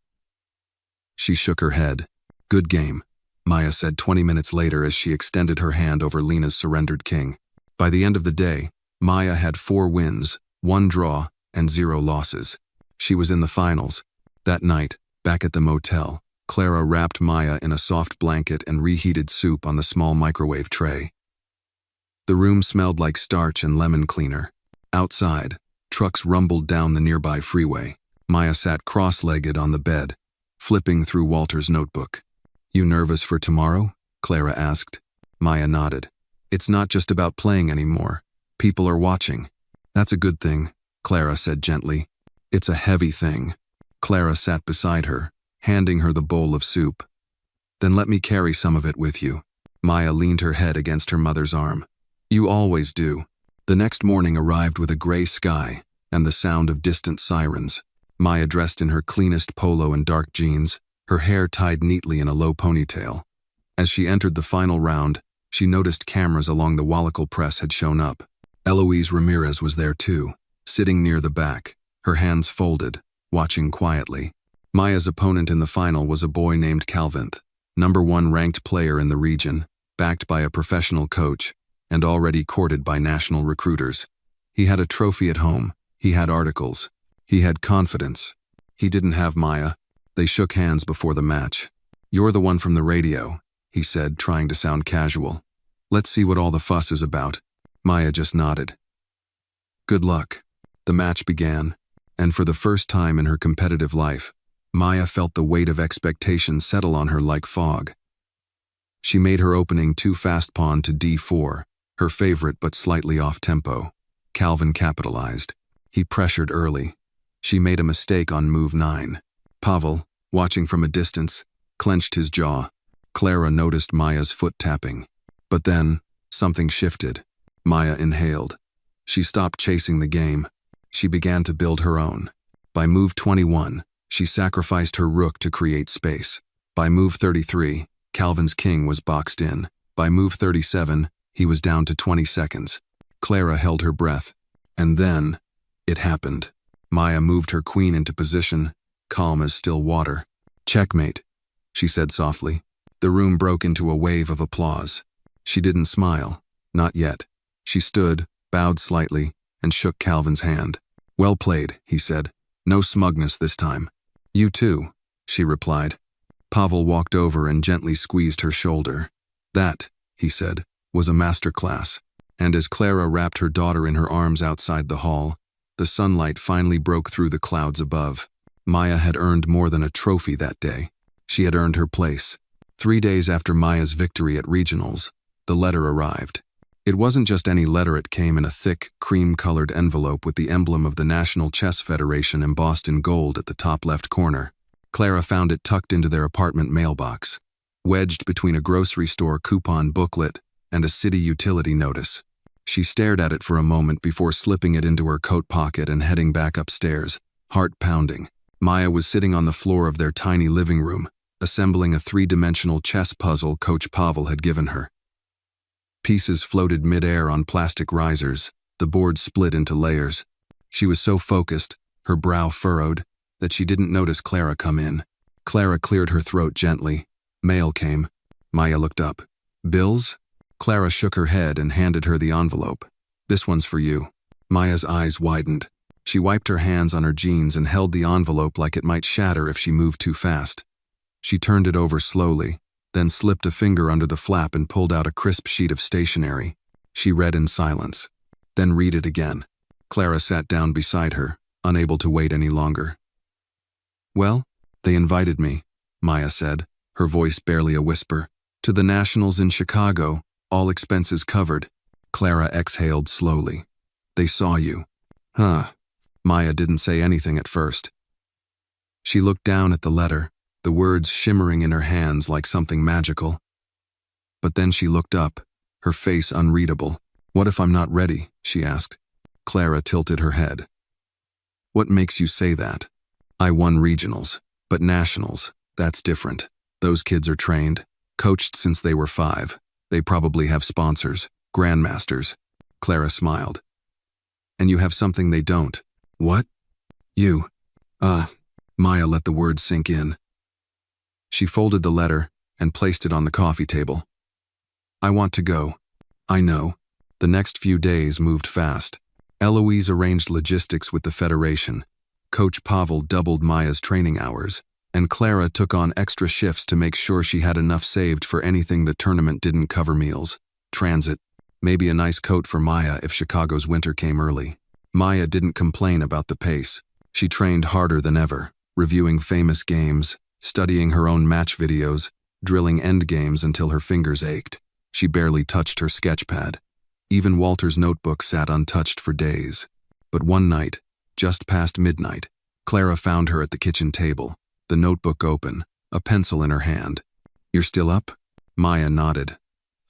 She shook her head. "Good game," Maya said 20 minutes later as she extended her hand over Lena's surrendered king. By the end of the day, Maya had 4 wins, 1 draw, and 0 losses. She was in the finals. That night, back at the motel, Clara wrapped Maya in a soft blanket and reheated soup on the small microwave tray. The room smelled like starch and lemon cleaner. Outside, trucks rumbled down the nearby freeway. Maya sat cross-legged on the bed, flipping through Walter's notebook. "You nervous for tomorrow?" Clara asked. Maya nodded. It's not just about playing anymore. People are watching. That's a good thing, Clara said gently. It's a heavy thing. Clara sat beside her, handing her the bowl of soup. Then let me carry some of it with you. Maya leaned her head against her mother's arm. You always do. The next morning arrived with a gray sky and the sound of distant sirens. Maya dressed in her cleanest polo and dark jeans, her hair tied neatly in a low ponytail. As she entered the final round, she noticed cameras along the Wallacle press had shown up. Eloise Ramirez was there too, sitting near the back, her hands folded, watching quietly. Maya's opponent in the final was a boy named Calvin, #1 ranked player in the region, backed by a professional coach, and already courted by national recruiters. He had a trophy at home, he had articles, he had confidence. He didn't have Maya. They shook hands before the match. You're the one from the radio, he said, trying to sound casual. Let's see what all the fuss is about. Maya just nodded. Good luck. The match began, and for the first time in her competitive life, Maya felt the weight of expectation settle on her like fog. She made her opening 2-fast pawn to d4, her favorite but slightly off tempo. Calvin capitalized. He pressured early. She made a mistake on move 9. Pavel, watching from a distance, clenched his jaw. Clara noticed Maya's foot tapping. But then, something shifted. Maya inhaled. She stopped chasing the game. She began to build her own. By move 21, she sacrificed her rook to create space. By move 33, Calvin's king was boxed in. By move 37, he was down to 20 seconds. Clara held her breath. And then, it happened. Maya moved her queen into position, calm as still water. Checkmate, she said softly. The room broke into a wave of applause. She didn't smile. Not yet. She stood, bowed slightly, and shook Calvin's hand. Well played, he said. No smugness this time. You too, she replied. Pavel walked over and gently squeezed her shoulder. That, he said, was a masterclass. And as Clara wrapped her daughter in her arms outside the hall, the sunlight finally broke through the clouds above. Maya had earned more than a trophy that day. She had earned her place. 3 days after Maya's victory at regionals, the letter arrived. It wasn't just any letter, it came in a thick, cream-colored envelope with the emblem of the National Chess Federation embossed in gold at the top left corner. Clara found it tucked into their apartment mailbox, wedged between a grocery store coupon booklet and a city utility notice. She stared at it for a moment before slipping it into her coat pocket and heading back upstairs, heart pounding. Maya was sitting on the floor of their tiny living room, assembling a 3-dimensional chess puzzle Coach Pavel had given her. Pieces floated mid-air on plastic risers, the board split into layers. She was so focused, her brow furrowed, that she didn't notice Clara come in. Clara cleared her throat gently. Mail came. Maya looked up. Bills? Clara shook her head and handed her the envelope. This one's for you. Maya's eyes widened. She wiped her hands on her jeans and held the envelope like it might shatter if she moved too fast. She turned it over slowly, then slipped a finger under the flap and pulled out a crisp sheet of stationery. She read in silence. Then read it again. Clara sat down beside her, unable to wait any longer. Well, they invited me, Maya said, her voice barely a whisper. To the Nationals in Chicago, all expenses covered. Clara exhaled slowly. They saw you. Huh. Maya didn't say anything at first. She looked down at the letter, the words shimmering in her hands like something magical. But then she looked up, her face unreadable. What if I'm not ready? She asked. Clara tilted her head. What makes you say that? I won regionals, but nationals, that's different. Those kids are trained, coached since they were 5. They probably have sponsors, grandmasters. Clara smiled. And you have something they don't. What? You. Maya let the words sink in. She folded the letter and placed it on the coffee table. I want to go. I know. The next few days moved fast. Eloise arranged logistics with the Federation. Coach Pavel doubled Maya's training hours, and Clara took on extra shifts to make sure she had enough saved for anything the tournament didn't cover: meals, transit, maybe a nice coat for Maya if Chicago's winter came early. Maya didn't complain about the pace. She trained harder than ever, reviewing famous games, studying her own match videos, drilling endgames until her fingers ached. She barely touched her sketchpad. Even Walter's notebook sat untouched for days. But one night, just past midnight, Clara found her at the kitchen table, the notebook open, a pencil in her hand. "You're still up?" Maya nodded.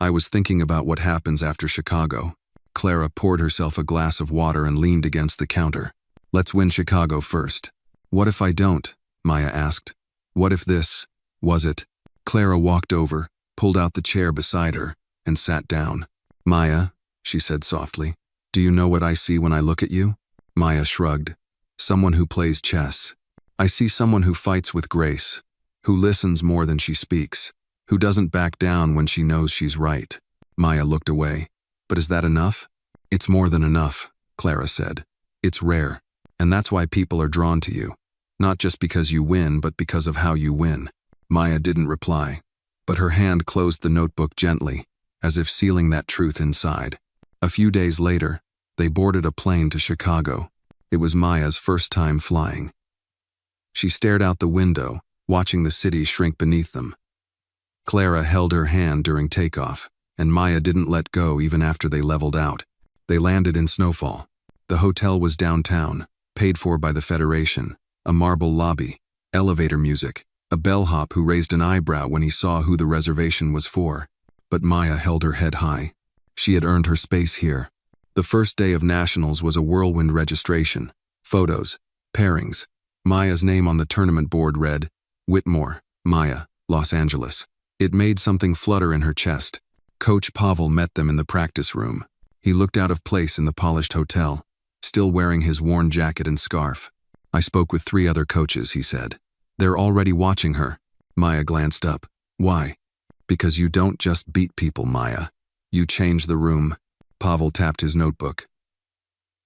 "I was thinking about what happens after Chicago." Clara poured herself a glass of water and leaned against the counter. "Let's win Chicago first." "What if I don't?" Maya asked. "What if this was it?" Clara walked over, pulled out the chair beside her, and sat down. "Maya," she said softly, "do you know what I see when I look at you?" Maya shrugged. "Someone who plays chess. I see someone who fights with grace, who listens more than she speaks, who doesn't back down when she knows she's right." Maya looked away. "But is that enough?" "It's more than enough," Clara said. "It's rare, and that's why people are drawn to you. Not just because you win, but because of how you win." Maya didn't reply, but her hand closed the notebook gently, as if sealing that truth inside. A few days later, they boarded a plane to Chicago. It was Maya's first time flying. She stared out the window, watching the city shrink beneath them. Clara held her hand during takeoff, and Maya didn't let go even after they leveled out. They landed in snowfall. The hotel was downtown, paid for by the Federation, a marble lobby, elevator music, a bellhop who raised an eyebrow when he saw who the reservation was for. But Maya held her head high. She had earned her space here. The first day of nationals was a whirlwind registration. Photos, pairings. Maya's name on the tournament board read, "Whitmore, Maya, Los Angeles." It made something flutter in her chest. Coach Pavel met them in the practice room. He looked out of place in the polished hotel, still wearing his worn jacket and scarf. "I spoke with 3 other coaches," he said. "They're already watching her." Maya glanced up. "Why?" "Because you don't just beat people, Maya. You change the room." Pavel tapped his notebook.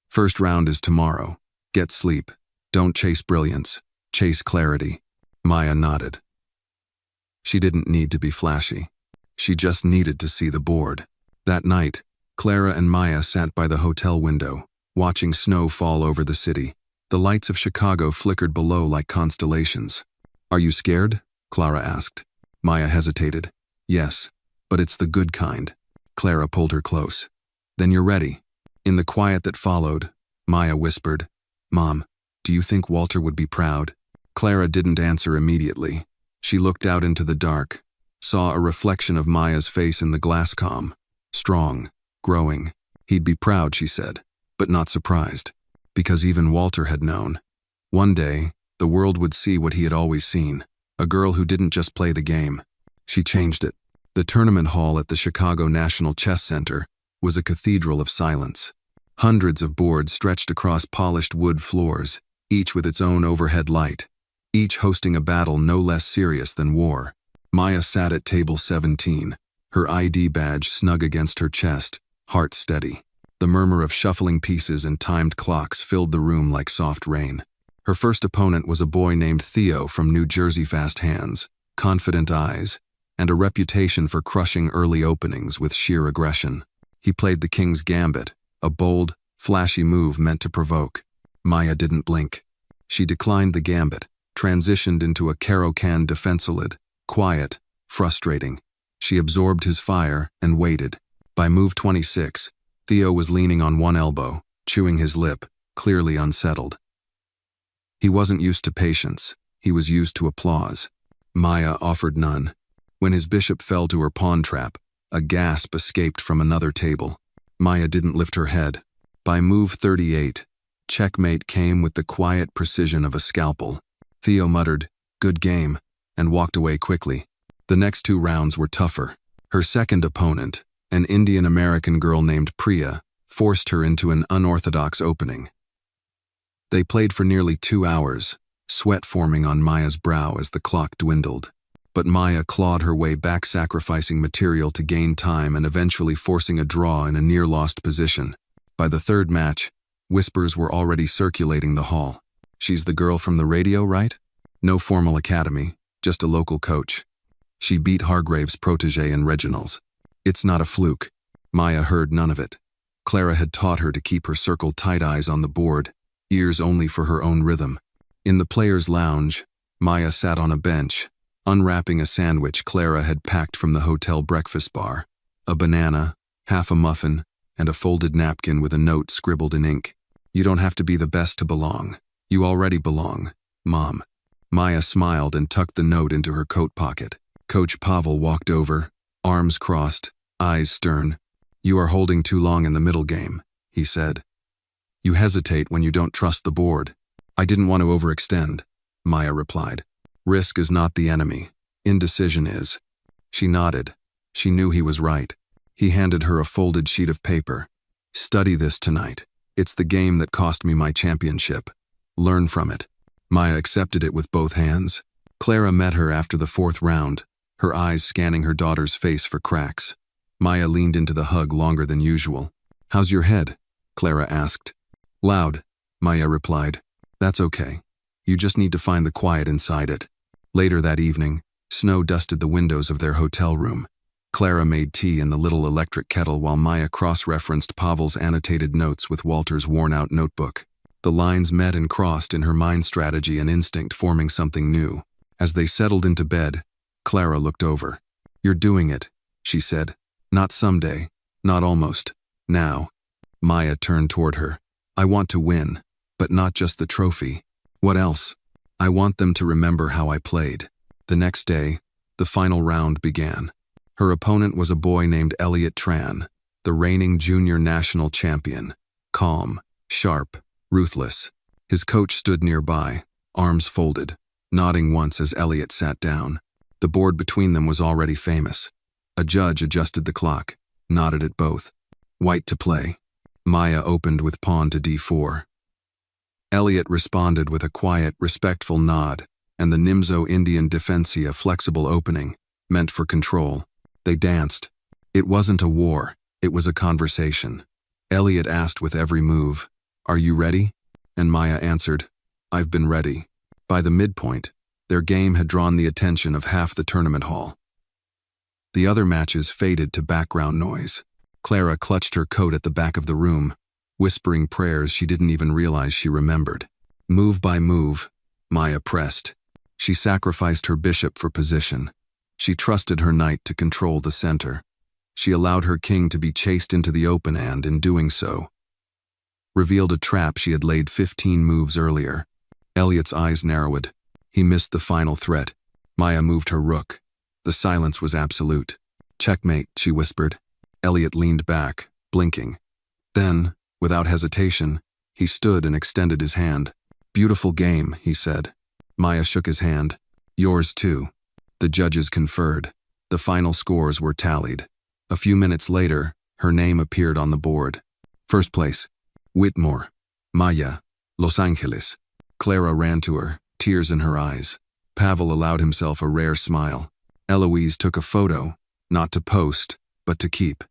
"First round is tomorrow. Get sleep. Don't chase brilliance. Chase clarity." Maya nodded. She didn't need to be flashy. She just needed to see the board. That night, Clara and Maya sat by the hotel window, watching snow fall over the city. The lights of Chicago flickered below like constellations. "Are you scared?" Clara asked. Maya hesitated. "Yes, but it's the good kind." Clara pulled her close. "Then you're ready." In the quiet that followed, Maya whispered, "Mom, do you think Walter would be proud?" Clara didn't answer immediately. She looked out into the dark, saw a reflection of Maya's face in the glasscom. Strong, growing. "He'd be proud," she said, but not surprised, because even Walter had known. One day, the world would see what he had always seen, a girl who didn't just play the game. She changed it. The tournament hall at the Chicago National Chess Center was a cathedral of silence. Hundreds of boards stretched across polished wood floors, each with its own overhead light, each hosting a battle no less serious than war. Maya sat at table 17, her ID badge snug against her chest, heart steady. The murmur of shuffling pieces and timed clocks filled the room like soft rain. Her first opponent was a boy named Theo from New Jersey, fast hands, confident eyes, and a reputation for crushing early openings with sheer aggression. He played the King's Gambit, a bold, flashy move meant to provoke. Maya didn't blink. She declined the gambit, transitioned into a Caro-Can defensolid, quiet, frustrating. She absorbed his fire and waited. By move 26, Theo was leaning on one elbow, chewing his lip, clearly unsettled. He wasn't used to patience. He was used to applause. Maya offered none. When his bishop fell to her pawn trap, a gasp escaped from another table. Maya didn't lift her head. By move 38, checkmate came with the quiet precision of a scalpel. Theo muttered, "Good game," and walked away quickly. The next 2 rounds were tougher. Her second opponent, an Indian-American girl named Priya, forced her into an unorthodox opening. They played for nearly 2 hours, sweat forming on Maya's brow as the clock dwindled. But Maya clawed her way back, sacrificing material to gain time and eventually forcing a draw in a near-lost position. By the 3rd match, whispers were already circulating the hall. "She's the girl from the radio, right? No formal academy, just a local coach. She beat Hargrave's protege in regionals. It's not a fluke." Maya heard none of it. Clara had taught her to keep her circle tight, eyes on the board, ears only for her own rhythm. In the players' lounge, Maya sat on a bench, unwrapping a sandwich Clara had packed from the hotel breakfast bar. A banana, half a muffin, and a folded napkin with a note scribbled in ink. You don't have to be the best to belong. You already belong, Mom. Maya smiled and tucked the note into her coat pocket. Coach Pavel walked over, arms crossed, eyes stern. You are holding too long in the middle game, he said. You hesitate when you don't trust the board. I didn't want to overextend, Maya replied. Risk is not the enemy. Indecision is. She nodded. She knew he was right. He handed her a folded sheet of paper. Study this tonight. It's the game that cost me my championship. Learn from it. Maya accepted it with both hands. Clara met her after the fourth round, her eyes scanning her daughter's face for cracks. Maya leaned into the hug longer than usual. How's your head? Clara asked. Loud, Maya replied. That's okay. You just need to find the quiet inside it. Later that evening, snow dusted the windows of their hotel room. Clara made tea in the little electric kettle while Maya cross-referenced Pavel's annotated notes with Walter's worn-out notebook. The lines met and crossed in her mind, strategy and instinct forming something new. As they settled into bed, Clara looked over. You're doing it, she said. Not someday, not almost, now. Maya turned toward her. I want to win, but not just the trophy. What else? I want them to remember how I played. The next day, the final round began. Her opponent was a boy named Elliot Tran, the reigning junior national champion. Calm, sharp, ruthless. His coach stood nearby, arms folded, nodding once as Elliot sat down. The board between them was already famous. A judge adjusted the clock, nodded at both. White to play. Maya opened with pawn to d4. Elliot responded with a quiet, respectful nod, and the Nimzo Indian Defensia flexible opening, meant for control. They danced. It wasn't a war, it was a conversation. Elliot asked with every move, Are you ready? And Maya answered, I've been ready. By the midpoint, their game had drawn the attention of half the tournament hall. The other matches faded to background noise. Clara clutched her coat at the back of the room, whispering prayers she didn't even realize she remembered. Move by move, Maya pressed. She sacrificed her bishop for position. She trusted her knight to control the center. She allowed her king to be chased into the open and, in doing so, revealed a trap she had laid 15 moves earlier. Elliot's eyes narrowed. He missed the final threat. Maya moved her rook. The silence was absolute. Checkmate, she whispered. Elliot leaned back, blinking. Then, without hesitation, he stood and extended his hand. Beautiful game, he said. Maya shook his hand. Yours too. The judges conferred. The final scores were tallied. A few minutes later, her name appeared on the board. First place, Whitmore. Maya, Los Angeles. Clara ran to her, tears in her eyes. Pavel allowed himself a rare smile. Eloise took a photo, not to post, but to keep.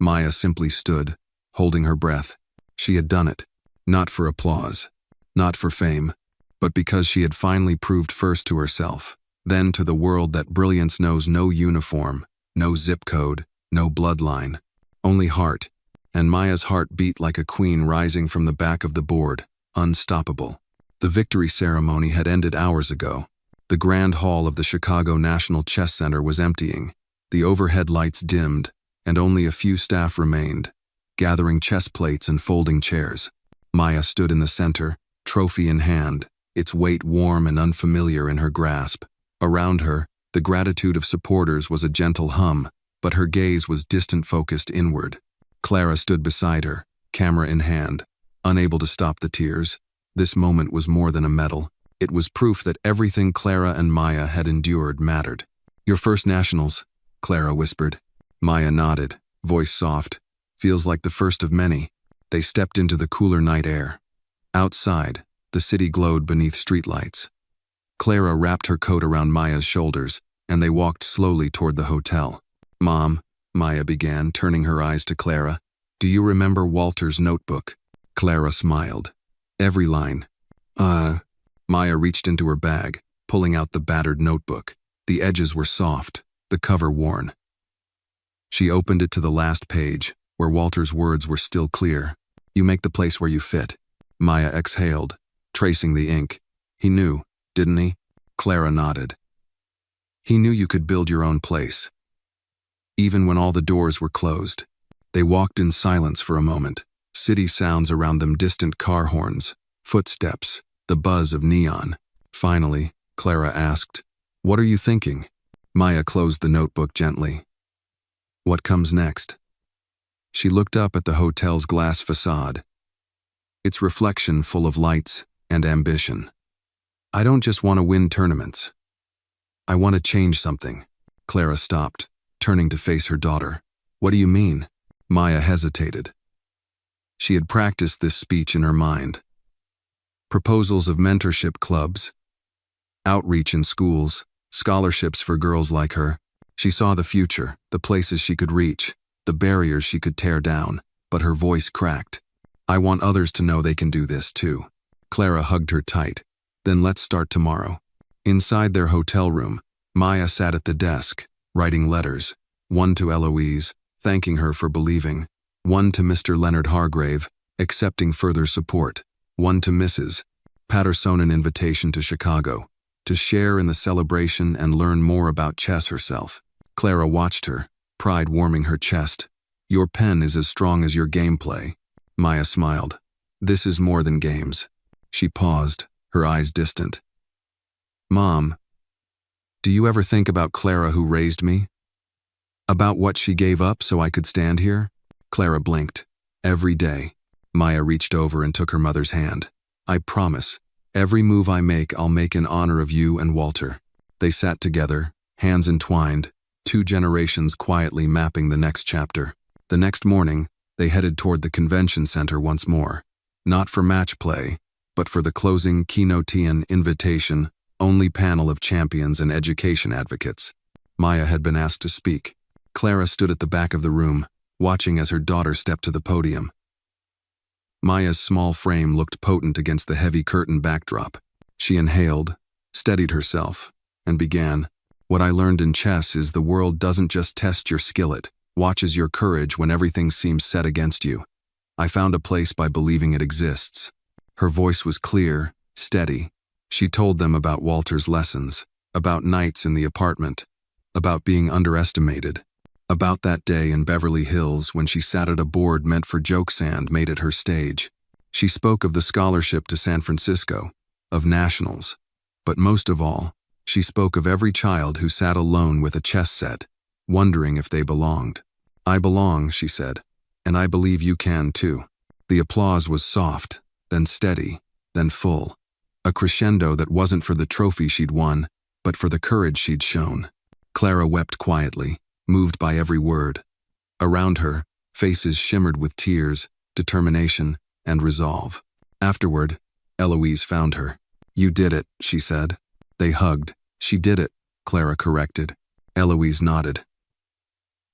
Maya simply stood, holding her breath. She had done it, not for applause, not for fame, but because she had finally proved first to herself, then to the world that brilliance knows no uniform, no zip code, no bloodline, only heart. And Maya's heart beat like a queen rising from the back of the board, unstoppable. The victory ceremony had ended hours ago. The grand hall of the Chicago National Chess Center was emptying. The overhead lights dimmed, and only a few staff remained, gathering chess plates and folding chairs. Maya stood in the center, trophy in hand, its weight warm and unfamiliar in her grasp. Around her, the gratitude of supporters was a gentle hum, but her gaze was distant, focused inward. Clara stood beside her, camera in hand, unable to stop the tears. This moment was more than a medal. It was proof that everything Clara and Maya had endured mattered. Your first nationals, Clara whispered. Maya nodded, voice soft. Feels like the first of many. They stepped into the cooler night air. Outside, the city glowed beneath streetlights. Clara wrapped her coat around Maya's shoulders, and they walked slowly toward the hotel. Mom, Maya began, turning her eyes to Clara. Do you remember Walter's notebook? Clara smiled. Every line. Maya reached into her bag, pulling out the battered notebook. The edges were soft, the cover worn. She opened it to the last page, where Walter's words were still clear. You make the place where you fit. Maya exhaled, tracing the ink. He knew, didn't he? Clara nodded. He knew you could build your own place. even when all the doors were closed. They walked in silence for a moment, city sounds around them, distant car horns, footsteps, the buzz of neon. Finally, Clara asked, "What are you thinking?" Maya closed the notebook gently. "What comes next?" She looked up at the hotel's glass facade, its reflection full of lights and ambition. "I don't just want to win tournaments. I want to change something." Clara stopped, turning to face her daughter. "What do you mean?" Maya hesitated. She had practiced this speech in her mind. Proposals of mentorship clubs, outreach in schools, scholarships for girls like her. She saw the future, the places she could reach, the barriers she could tear down, but her voice cracked. "I want others to know they can do this too." Clara hugged her tight. "Then let's start tomorrow." Inside their hotel room, Maya sat at the desk, writing letters, one to Eloise, thanking her for believing, one to Mr. Leonard Hargrave, accepting further support, one to Mrs. Patterson, an invitation to Chicago, to share in the celebration and learn more about chess herself. Clara watched her, pride warming her chest. "Your pen is as strong as your gameplay." Maya smiled. "This is more than games." She paused, her eyes distant. "Mom, do you ever think about Clara who raised me? About what she gave up so I could stand here?" Clara blinked. "Every day." Maya reached over and took her mother's hand. "I promise, every move I make, I'll make in honor of you and Walter." They sat together, hands entwined, 2 generations quietly mapping the next chapter. The next morning, they headed toward the convention center once more. Not for match play, but for the closing keynotean invitation, only panel of champions and education advocates. Maya had been asked to speak. Clara stood at the back of the room, watching as her daughter stepped to the podium. Maya's small frame looked potent against the heavy curtain backdrop. She inhaled, steadied herself, and began, "What I learned in chess is the world doesn't just test your skill, it watches your courage when everything seems set against you. I found a place by believing it exists." Her voice was clear, steady. She told them about Walter's lessons, about nights in the apartment, about being underestimated, about that day in Beverly Hills when she sat at a board meant for joke sand made it her stage. She spoke of the scholarship to San Francisco, of nationals, but most of all, she spoke of every child who sat alone with a chess set, wondering if they belonged. "I belong," she said, "and I believe you can too." The applause was soft, then steady, then full. A crescendo that wasn't for the trophy she'd won, but for the courage she'd shown. Clara wept quietly, moved by every word. Around her, faces shimmered with tears, determination, and resolve. Afterward, Eloise found her. "You did it," she said. They hugged. "She did it," Clara corrected. Eloise nodded.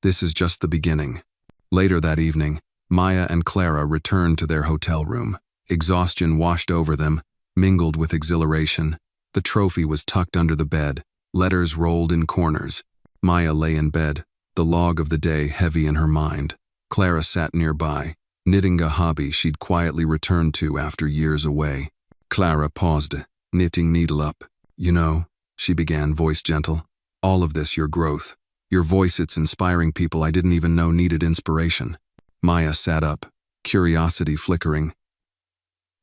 "This is just the beginning." Later that evening, Maya and Clara returned to their hotel room. Exhaustion washed over them, mingled with exhilaration. The trophy was tucked under the bed, letters rolled in corners. Maya lay in bed, the log of the day heavy in her mind. Clara sat nearby, knitting a hobby she'd quietly returned to after years away. Clara paused, knitting needle up. "You know," she began, voice gentle, "all of this, your growth. Your voice, it's inspiring people I didn't even know needed inspiration." Maya sat up, curiosity flickering.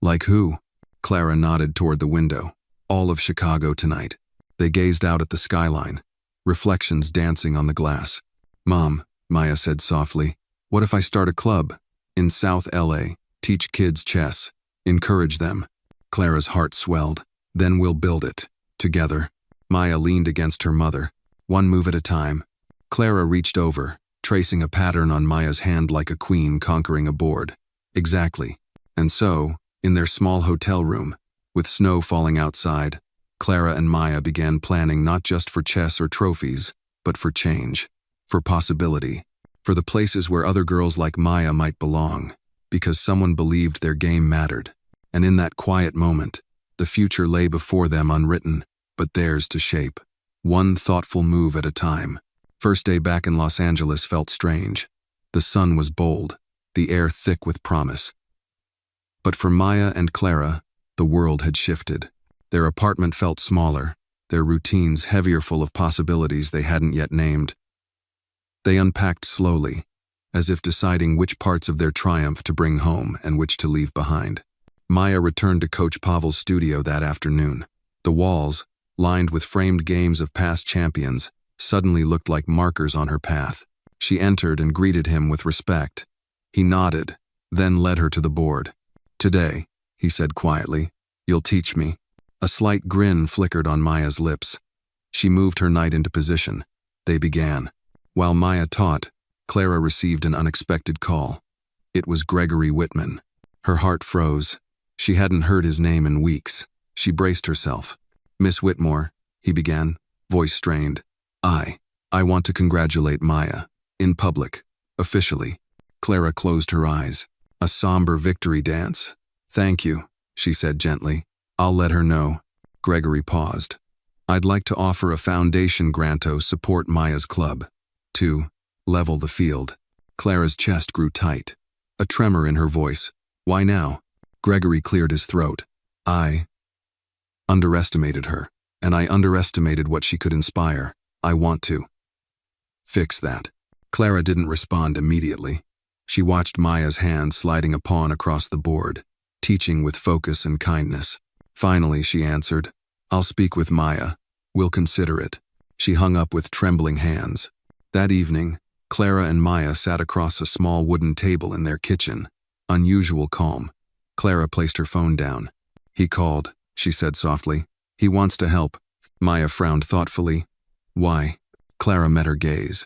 "Like who?" Clara nodded toward the window. "All of Chicago tonight." They gazed out at the skyline, reflections dancing on the glass. "Mom," Maya said softly, "what if I start a club? In South LA, teach kids chess, encourage them." Clara's heart swelled. "Then we'll build it, together." Maya leaned against her mother, one move at a time. Clara reached over, tracing a pattern on Maya's hand like a queen conquering a board. Exactly. And so, in their small hotel room, with snow falling outside, Clara and Maya began planning not just for chess or trophies, but for change, for possibility, for the places where other girls like Maya might belong, because someone believed their game mattered. And in that quiet moment, the future lay before them unwritten, but theirs to shape, one thoughtful move at a time. First day back in Los Angeles felt strange. The sun was bold, the air thick with promise. But for Maya and Clara, the world had shifted. Their apartment felt smaller, their routines heavier, full of possibilities they hadn't yet named. They unpacked slowly, as if deciding which parts of their triumph to bring home and which to leave behind. Maya returned to Coach Pavel's studio that afternoon. The walls, lined with framed games of past champions, suddenly looked like markers on her path. She entered and greeted him with respect. He nodded, then led her to the board. "Today," he said quietly, "you'll teach me." A slight grin flickered on Maya's lips. She moved her knight into position. They began. While Maya taught, Clara received an unexpected call. It was Gregory Whitman. Her heart froze. She hadn't heard his name in weeks. She braced herself. "Miss Whitmore," he began, voice strained. I want to congratulate Maya. In public. Officially." Clara closed her eyes. A somber victory dance. "Thank you," she said gently. "I'll let her know." Gregory paused. "I'd like to offer a foundation grant to support Maya's club. To level the field." Clara's chest grew tight. A tremor in her voice. "Why now?" Gregory cleared his throat. "I underestimated her, and I underestimated what she could inspire. I want to fix that." Clara didn't respond immediately. She watched Maya's hand sliding a pawn across the board, teaching with focus and kindness. Finally, she answered, "I'll speak with Maya. We'll consider it." She hung up with trembling hands. That evening, Clara and Maya sat across a small wooden table in their kitchen. Unusual calm. Clara placed her phone down. "He called," she said softly. "He wants to help." Maya frowned thoughtfully. "Why?" Clara met her gaze.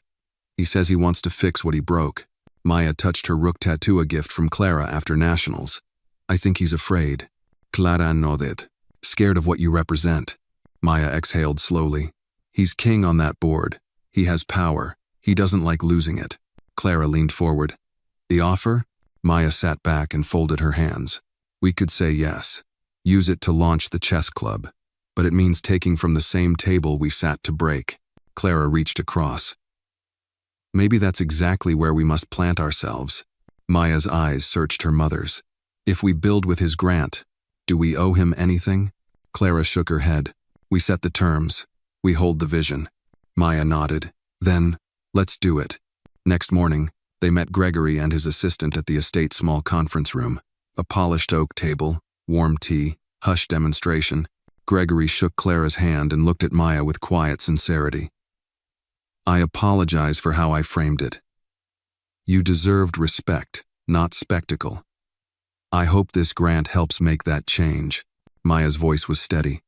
"He says he wants to fix what he broke." Maya touched her rook tattoo, a gift from Clara after nationals. "I think he's afraid." Clara nodded. "Scared of what you represent." Maya exhaled slowly. "He's king on that board. He has power. He doesn't like losing it." Clara leaned forward. "The offer?" Maya sat back and folded her hands. "We could say yes. Use it to launch the chess club. But it means taking from the same table we sat to break." Clara reached across. "Maybe that's exactly where we must plant ourselves." Maya's eyes searched her mother's. "If we build with his grant, do we owe him anything?" Clara shook her head. "We set the terms. We hold the vision." Maya nodded. "Then, let's do it." Next morning, they met Gregory and his assistant at the estate's small conference room. A polished oak table, warm tea, hushed demonstration. Gregory shook Clara's hand and looked at Maya with quiet sincerity. "I apologize for how I framed it. You deserved respect, not spectacle. I hope this grant helps make that change." Maya's voice was steady.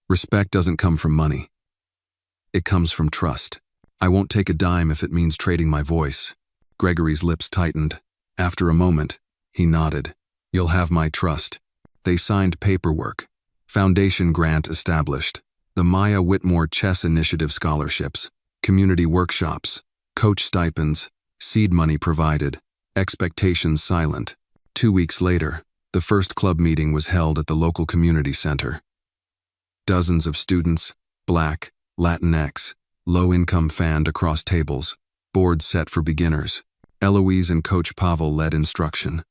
"Respect doesn't come from money. It comes from trust. I won't take a dime if it means trading my voice." Gregory's lips tightened. After a moment, he nodded. "You'll have my trust." They signed paperwork. Foundation grant established. The Maya Whitmore Chess Initiative scholarships. Community workshops. Coach stipends. Seed money provided. Expectations silent. 2 weeks later, the first club meeting was held at the local community center. Dozens of students, Black, Latinx, low-income, fanned across tables. Boards set for beginners. Eloise and Coach Pavel led instruction.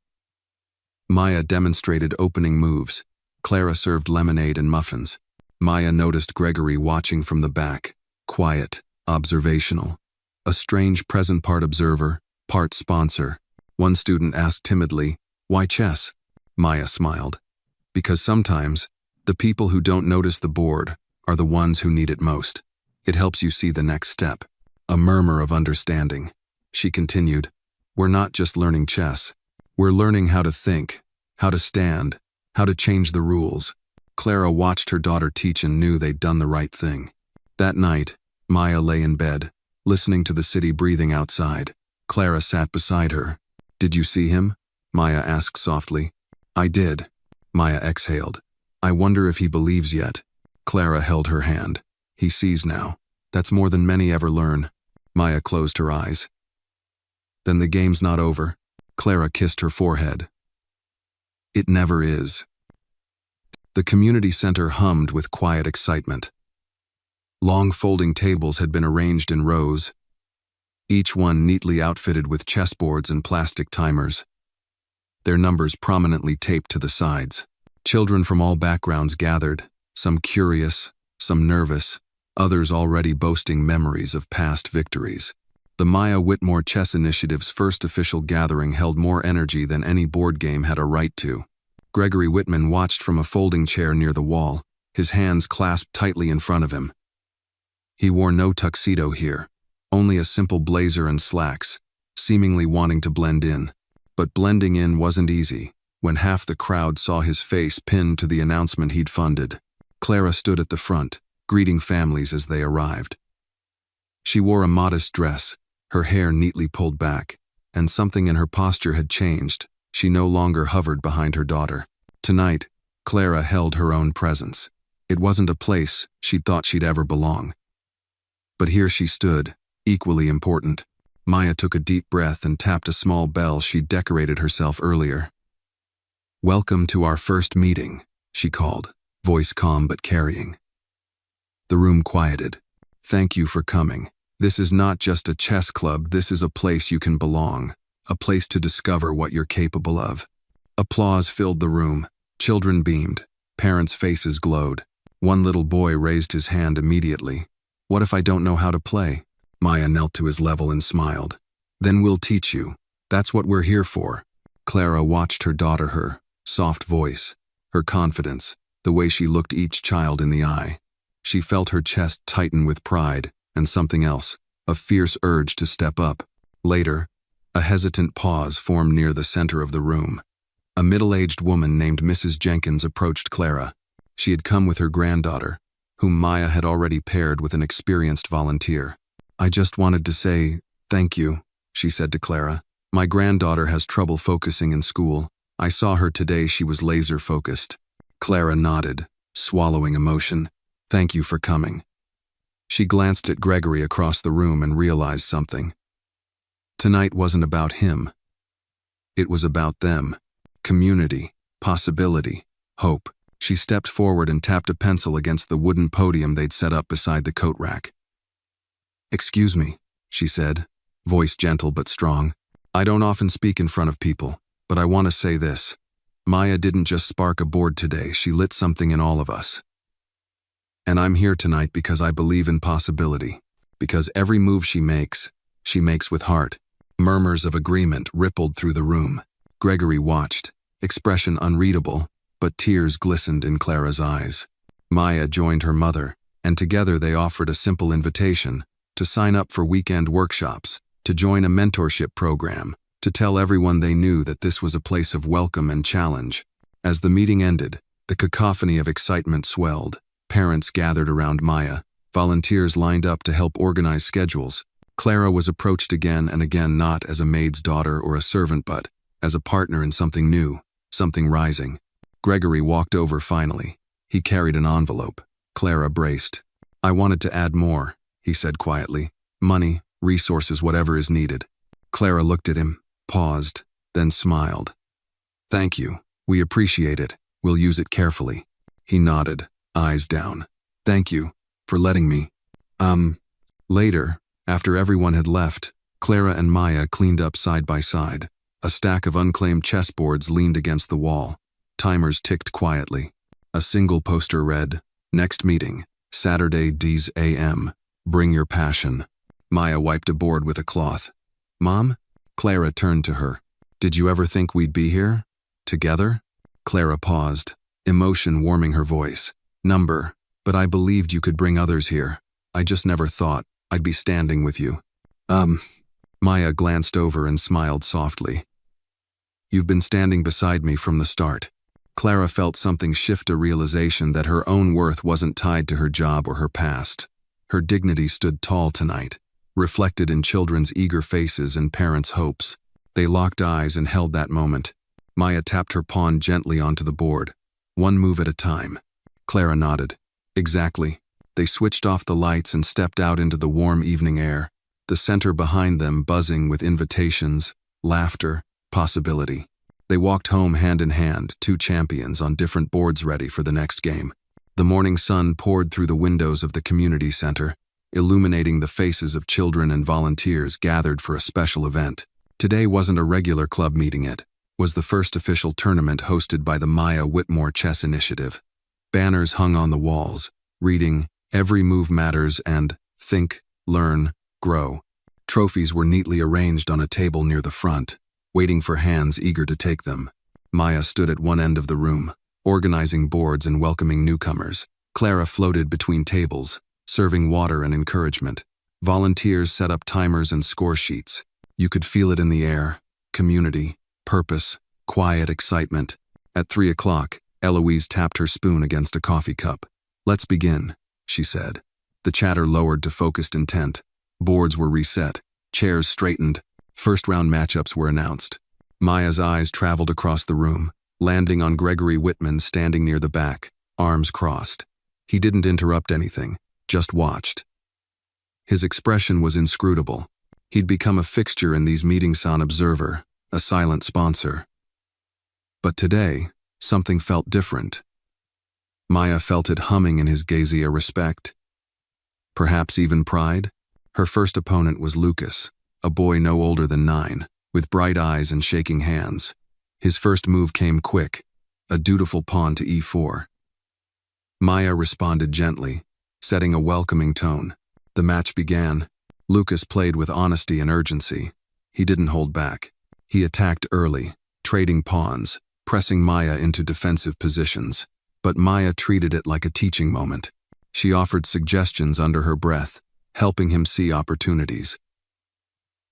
Maya demonstrated opening moves. Clara served lemonade and muffins. Maya noticed Gregory watching from the back, quiet, observational. A strange present, part observer, part sponsor. One student asked timidly, "Why chess?" Maya smiled. "Because sometimes, the people who don't notice the board are the ones who need it most. It helps you see the next step." A murmur of understanding. She continued, "We're not just learning chess. We're learning how to think, how to stand, how to change the rules." Clara watched her daughter teach and knew they'd done the right thing. That night, Maya lay in bed, listening to the city breathing outside. Clara sat beside her. "Did you see him?" Maya asked softly. "I did." Maya exhaled. "I wonder if he believes yet." Clara held her hand. "He sees now. That's more than many ever learn." Maya closed her eyes. "Then the game's not over." Clara kissed her forehead. "It never is." The community center hummed with quiet excitement. Long folding tables had been arranged in rows, each one neatly outfitted with chessboards and plastic timers, their numbers prominently taped to the sides. Children from all backgrounds gathered, some curious, some nervous, others already boasting memories of past victories. The Maya Whitmore Chess Initiative's first official gathering held more energy than any board game had a right to. Gregory Whitman watched from a folding chair near the wall, his hands clasped tightly in front of him. He wore no tuxedo here, only a simple blazer and slacks, seemingly wanting to blend in. But blending in wasn't easy, when half the crowd saw his face pinned to the announcement he'd funded. Clara stood at the front, greeting families as they arrived. She wore a modest dress, her hair neatly pulled back, and something in her posture had changed. She no longer hovered behind her daughter. Tonight, Clara held her own presence. It wasn't a place she'd thought she'd ever belong. But here she stood, equally important. Maya took a deep breath and tapped a small bell she'd decorated herself earlier. "Welcome to our first meeting," she called, voice calm but carrying. The room quieted. "Thank you for coming. This is not just a chess club, this is a place you can belong, a place to discover what you're capable of." Applause filled the room. Children beamed. Parents' faces glowed. One little boy raised his hand immediately. "What if I don't know how to play?" Maya knelt to his level and smiled. "Then we'll teach you. That's what we're here for." Clara watched her daughter, her soft voice, her confidence, the way she looked each child in the eye. She felt her chest tighten with pride, and something else, a fierce urge to step up. Later, a hesitant pause formed near the center of the room. A middle-aged woman named Mrs. Jenkins approached Clara. She had come with her granddaughter, whom Maya had already paired with an experienced volunteer. "I just wanted to say thank you," she said to Clara. "My granddaughter has trouble focusing in school. I saw her today, she was laser-focused." Clara nodded, swallowing emotion. "Thank you for coming." She glanced at Gregory across the room and realized something. Tonight wasn't about him. It was about them. Community, possibility, hope. She stepped forward and tapped a pencil against the wooden podium they'd set up beside the coat rack. "Excuse me," she said, voice gentle but strong. "I don't often speak in front of people, but I want to say this. Maya didn't just spark a board today, she lit something in all of us. And I'm here tonight because I believe in possibility, because every move she makes with heart." Murmurs of agreement rippled through the room. Gregory watched, expression unreadable, but tears glistened in Clara's eyes. Maya joined her mother, and together they offered a simple invitation to sign up for weekend workshops, to join a mentorship program, to tell everyone they knew that this was a place of welcome and challenge. As the meeting ended, the cacophony of excitement swelled. Parents gathered around Maya, volunteers lined up to help organize schedules. Clara was approached again and again, not as a maid's daughter or a servant, but as a partner in something new, something rising. Gregory walked over finally. He carried an envelope. Clara braced. "I wanted to add more," he said quietly. "Money, resources, whatever is needed." Clara looked at him, paused, then smiled. "Thank you. We appreciate it. We'll use it carefully." He nodded, eyes down. "Thank you for letting me." Later, after everyone had left, Clara and Maya cleaned up side by side. A stack of unclaimed chessboards leaned against the wall. Timers ticked quietly. A single poster read, "Next meeting, Saturday D's a.m. Bring your passion." Maya wiped a board with a cloth. "Mom?" Clara turned to her. "Did you ever think we'd be here? Together?" Clara paused, emotion warming her voice. "Number, but I believed you could bring others here. I just never thought I'd be standing with you." Maya glanced over and smiled softly. "You've been standing beside me from the start." Clara felt something shift, a realization that her own worth wasn't tied to her job or her past. Her dignity stood tall tonight, reflected in children's eager faces and parents' hopes. They locked eyes and held that moment. Maya tapped her pawn gently onto the board, one move at a time. Clara nodded. "Exactly." They switched off the lights and stepped out into the warm evening air, the center behind them buzzing with invitations, laughter, possibility. They walked home hand in hand, two champions on different boards ready for the next game. The morning sun poured through the windows of the community center, illuminating the faces of children and volunteers gathered for a special event. Today wasn't a regular club meeting, it was the first official tournament hosted by the Maya Whitmore Chess Initiative. Banners hung on the walls, reading, "Every move matters" and "Think, Learn, Grow." Trophies were neatly arranged on a table near the front, waiting for hands eager to take them. Maya stood at one end of the room, organizing boards and welcoming newcomers. Clara floated between tables, serving water and encouragement. Volunteers set up timers and score sheets. You could feel it in the air: community, purpose, quiet excitement. At 3 o'clock, Eloise tapped her spoon against a coffee cup. "Let's begin," she said. The chatter lowered to focused intent. Boards were reset, chairs straightened. First-round matchups were announced. Maya's eyes traveled across the room, landing on Gregory Whitman standing near the back, arms crossed. He didn't interrupt anything, just watched. His expression was inscrutable. He'd become a fixture in these meetings, an observer, a silent sponsor. But today, something felt different. Maya felt it humming in his gaze, a respect. Perhaps even pride? Her first opponent was Lucas, a boy no older than 9, with bright eyes and shaking hands. His first move came quick, a dutiful pawn to e4. Maya responded gently, setting a welcoming tone. The match began. Lucas played with honesty and urgency. He didn't hold back. He attacked early, trading pawns, pressing Maya into defensive positions. But Maya treated it like a teaching moment. She offered suggestions under her breath, helping him see opportunities.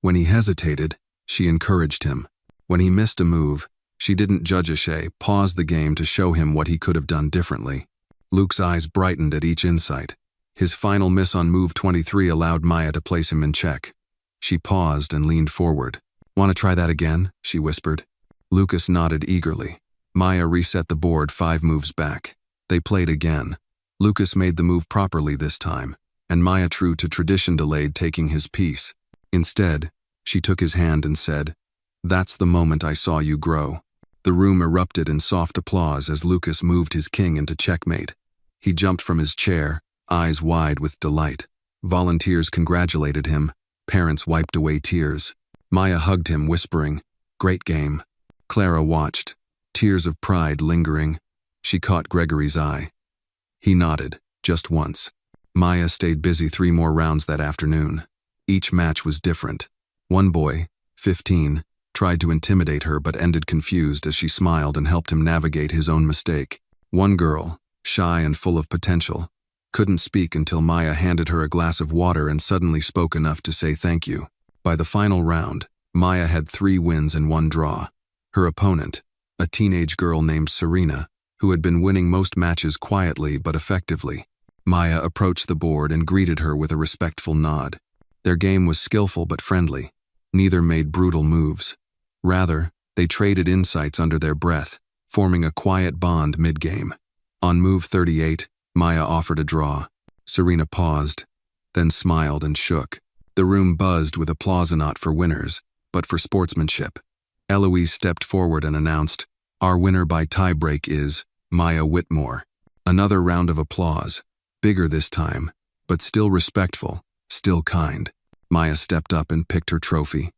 When he hesitated, she encouraged him. When he missed a move, she didn't judge a paused the game to show him what he could have done differently. Luke's eyes brightened at each insight. His final miss on move 23 allowed Maya to place him in check. She paused and leaned forward. "Want to try that again?" she whispered. Lucas nodded eagerly. Maya reset the board 5 moves back. They played again. Lucas made the move properly this time, and Maya, true to tradition, delayed taking his piece. Instead, she took his hand and said, "That's the moment I saw you grow." The room erupted in soft applause as Lucas moved his king into checkmate. He jumped from his chair, eyes wide with delight. Volunteers congratulated him. Parents wiped away tears. Maya hugged him, whispering, "Great game." Clara watched, tears of pride lingering. She caught Gregory's eye. He nodded, just once. Maya stayed busy 3 more rounds that afternoon. Each match was different. One boy, 15, tried to intimidate her but ended confused as she smiled and helped him navigate his own mistake. One girl, shy and full of potential, couldn't speak until Maya handed her a glass of water and suddenly spoke enough to say thank you. By the final round, Maya had 3 wins and 1 draw. Her opponent, a teenage girl named Serena, who had been winning most matches quietly but effectively. Maya approached the board and greeted her with a respectful nod. Their game was skillful but friendly. Neither made brutal moves. Rather, they traded insights under their breath, forming a quiet bond mid-game. On move 38, Maya offered a draw. Serena paused, then smiled and shook. The room buzzed with applause, not for winners, but for sportsmanship. Eloise stepped forward and announced, "Our winner by tiebreak is Maya Whitmore." Another round of applause, bigger this time, but still respectful, still kind. Maya stepped up and picked her trophy.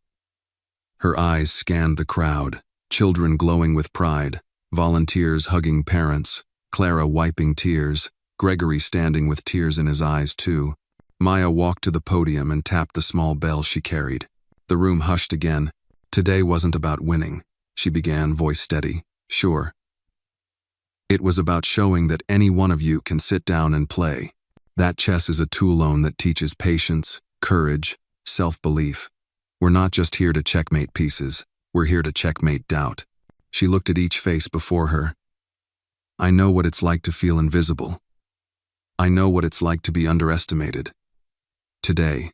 Her eyes scanned the crowd, children glowing with pride, volunteers hugging parents, Clara wiping tears, Gregory standing with tears in his eyes too. Maya walked to the podium and tapped the small bell she carried. The room hushed again. "Today wasn't about winning," she began, voice steady. "Sure. It was about showing that any one of you can sit down and play. That chess is a tool that teaches patience, courage, self-belief. We're not just here to checkmate pieces, we're here to checkmate doubt." She looked at each face before her. "I know what it's like to feel invisible. I know what it's like to be underestimated. Today,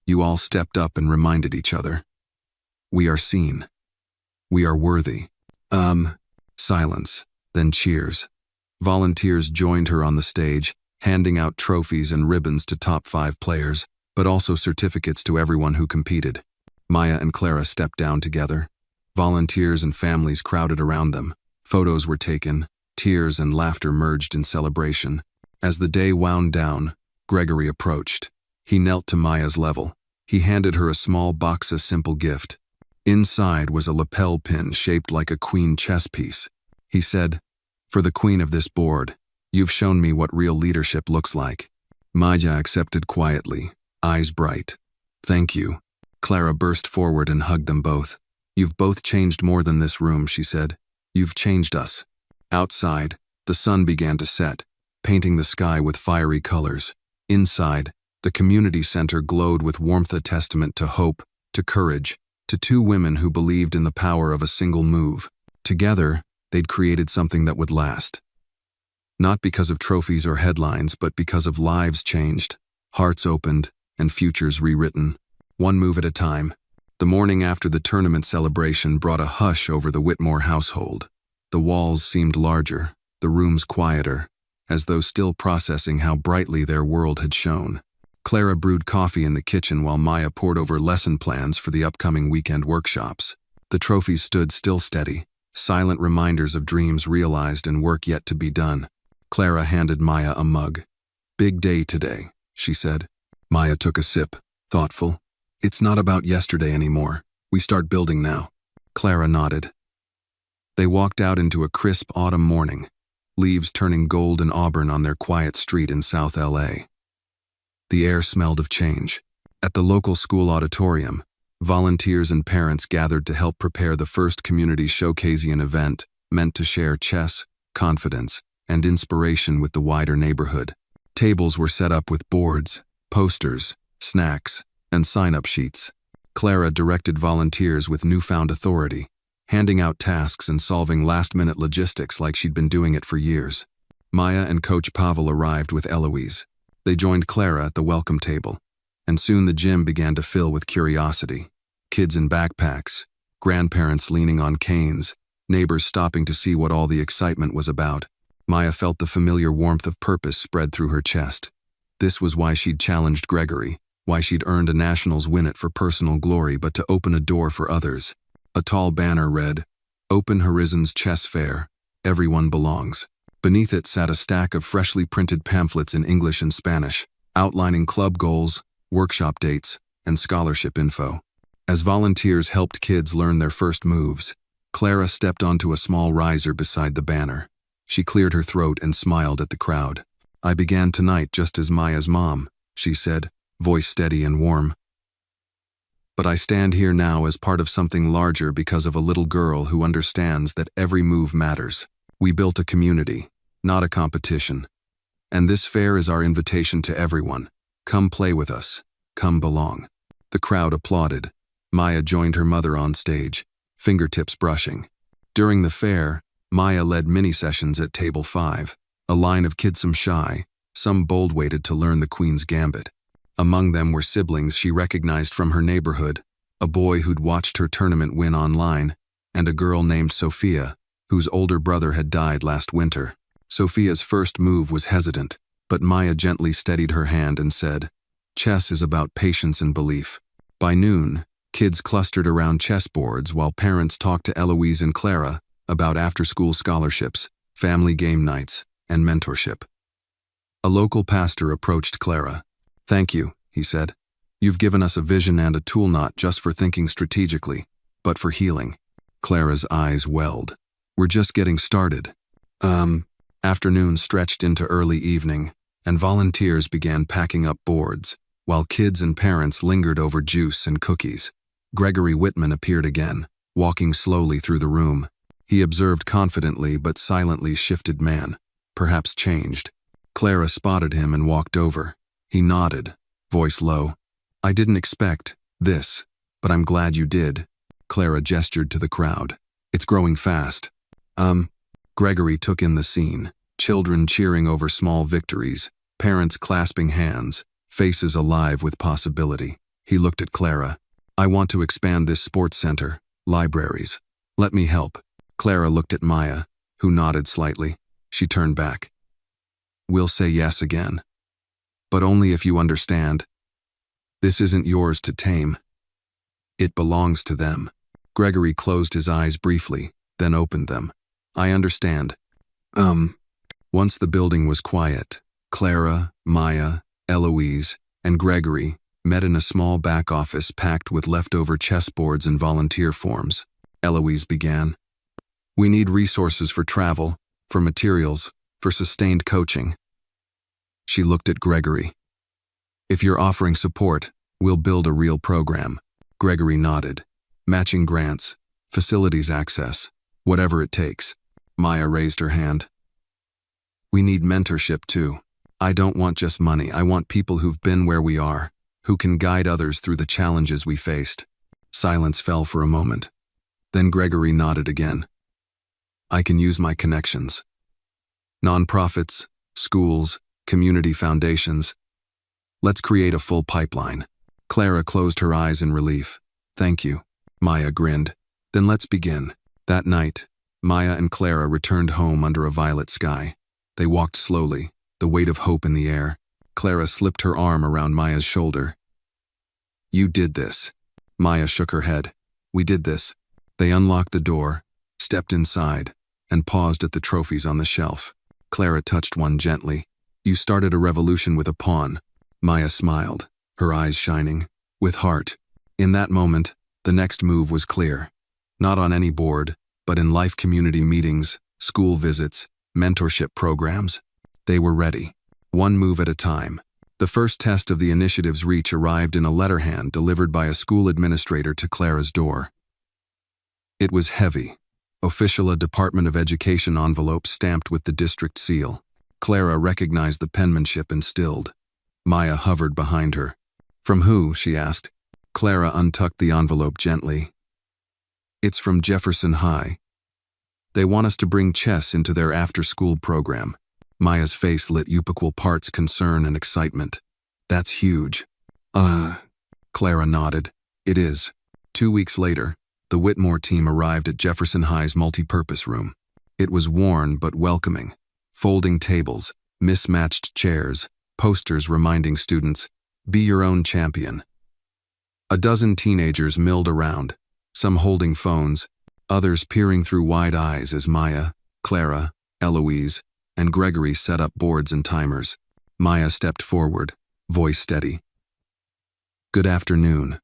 you all stepped up and reminded each other. We are seen. We are worthy." Silence, then cheers. Volunteers joined her on the stage, handing out trophies and ribbons to top 5 players, but also certificates to everyone who competed. Maya and Clara stepped down together. Volunteers and families crowded around them. Photos were taken. Tears and laughter merged in celebration. As the day wound down, Gregory approached. He knelt to Maya's level. He handed her a small box, a simple gift. Inside was a lapel pin shaped like a queen chess piece. He said, "For the queen of this board, you've shown me what real leadership looks like." Maya accepted quietly, eyes bright. Thank you. Clara burst forward and hugged them both. You've both changed more than this room, she said. You've changed us. Outside, the sun began to set, painting the sky with fiery colors. Inside, the community center glowed with warmth, a testament to hope, to courage, to two women who believed in the power of a single move. Together, they'd created something that would last. Not because of trophies or headlines, but because of lives changed, hearts opened, and futures rewritten. One move at a time. The morning after the tournament celebration brought a hush over the Whitmore household. The walls seemed larger, the rooms quieter, as though still processing how brightly their world had shone. Clara brewed coffee in the kitchen while Maya pored over lesson plans for the upcoming weekend workshops. The trophies stood still steady, silent reminders of dreams realized and work yet to be done. Clara handed Maya a mug. Big day today, she said. Maya took a sip, thoughtful. It's not about yesterday anymore. We start building now. Clara nodded. They walked out into a crisp autumn morning, leaves turning gold and auburn on their quiet street in South LA. The air smelled of change. At the local school auditorium, volunteers and parents gathered to help prepare the first community showcasing event meant to share chess, confidence, and inspiration with the wider neighborhood. Tables were set up with boards, posters, snacks, and sign-up sheets. Clara directed volunteers with newfound authority, handing out tasks and solving last-minute logistics like she'd been doing it for years. Maya and Coach Pavel arrived with Eloise. They joined Clara at the welcome table, and soon the gym began to fill with curiosity. Kids in backpacks, grandparents leaning on canes, neighbors stopping to see what all the excitement was about. Maya felt the familiar warmth of purpose spread through her chest. This was why she'd challenged Gregory, why she'd earned a nationals win it for personal glory but to open a door for others. A tall banner read, "Open Horizons Chess Fair, Everyone Belongs." Beneath it sat a stack of freshly printed pamphlets in English and Spanish, outlining club goals, workshop dates, and scholarship info. As volunteers helped kids learn their first moves, Clara stepped onto a small riser beside the banner. She cleared her throat and smiled at the crowd. "I began tonight just as Maya's mom," she said, voice steady and warm. "But I stand here now as part of something larger because of a little girl who understands that every move matters. We built a community, not a competition. And this fair is our invitation to everyone. Come play with us. Come belong." The crowd applauded. Maya joined her mother on stage, fingertips brushing. During the fair, Maya led mini-sessions at Table 5, a line of kids, some shy, some bold-weighted to learn the Queen's Gambit. Among them were siblings she recognized from her neighborhood, a boy who'd watched her tournament win online, and a girl named Sophia, whose older brother had died last winter. Sophia's first move was hesitant, but Maya gently steadied her hand and said, "Chess is about patience and belief." By noon, kids clustered around chessboards while parents talked to Eloise and Clara about after-school scholarships, family game nights, and mentorship. A local pastor approached Clara. "Thank you," he said. "You've given us a vision and a tool not just for thinking strategically, but for healing." Clara's eyes welled. "We're just getting started." Afternoon stretched into early evening, and volunteers began packing up boards, while kids and parents lingered over juice and cookies. Gregory Whitman appeared again, walking slowly through the room. He observed confidently but silently shifted man, perhaps changed. Clara spotted him and walked over. He nodded, voice low. "I didn't expect this, but I'm glad you did." Clara gestured to the crowd. "It's growing fast." Gregory took in the scene, children cheering over small victories, parents clasping hands, faces alive with possibility. He looked at Clara. "I want to expand this sports center, libraries. Let me help." Clara looked at Maya, who nodded slightly. She turned back. "We'll say yes again. But only if you understand. This isn't yours to tame. It belongs to them." Gregory closed his eyes briefly, then opened them. "I understand." Once the building was quiet, Clara, Maya, Eloise, and Gregory met in a small back office packed with leftover chessboards and volunteer forms. Eloise began. "We need resources for travel, for materials, for sustained coaching." She looked at Gregory. "If you're offering support, We'll build a real program. Gregory nodded. Matching grants, facilities access, whatever it takes. Maya raised her hand. We need mentorship too. I don't want just money. I want people who've been where we are, who can guide others through the challenges we faced. Silence fell for a moment. Then Gregory nodded again. I can use my connections. Nonprofits, schools, community foundations. Let's create a full pipeline. Clara closed her eyes in relief. Thank you. Maya grinned. Then let's begin. That night, Maya and Clara returned home under a violet sky. They walked slowly, the weight of hope in the air. Clara slipped her arm around Maya's shoulder. You did this. Maya shook her head. We did this. They unlocked the door, stepped inside, and paused at the trophies on the shelf. Clara touched one gently. You started a revolution with a pawn. Maya smiled, her eyes shining, with heart. In that moment, the next move was clear. Not on any board, but in life community meetings, school visits, mentorship programs. They were ready, one move at a time. The first test of the initiative's reach arrived in a letterhand delivered by a school administrator to Clara's door. It was heavy, official a Department of Education envelope stamped with the district seal. Clara recognized the penmanship and stilled. Maya hovered behind her. From who? She asked. Clara untucked the envelope gently. It's from Jefferson High. They want us to bring chess into their after-school program. Maya's face lit equal parts concern and excitement. That's huge. Clara nodded. It is. 2 weeks later, the Whitmore team arrived at Jefferson High's multipurpose room. It was worn but welcoming. Folding tables, mismatched chairs, posters reminding students, be your own champion. A dozen teenagers milled around, some holding phones, others peering through wide eyes as Maya, Clara, Eloise, and Gregory set up boards and timers. Maya stepped forward, voice steady. Good afternoon.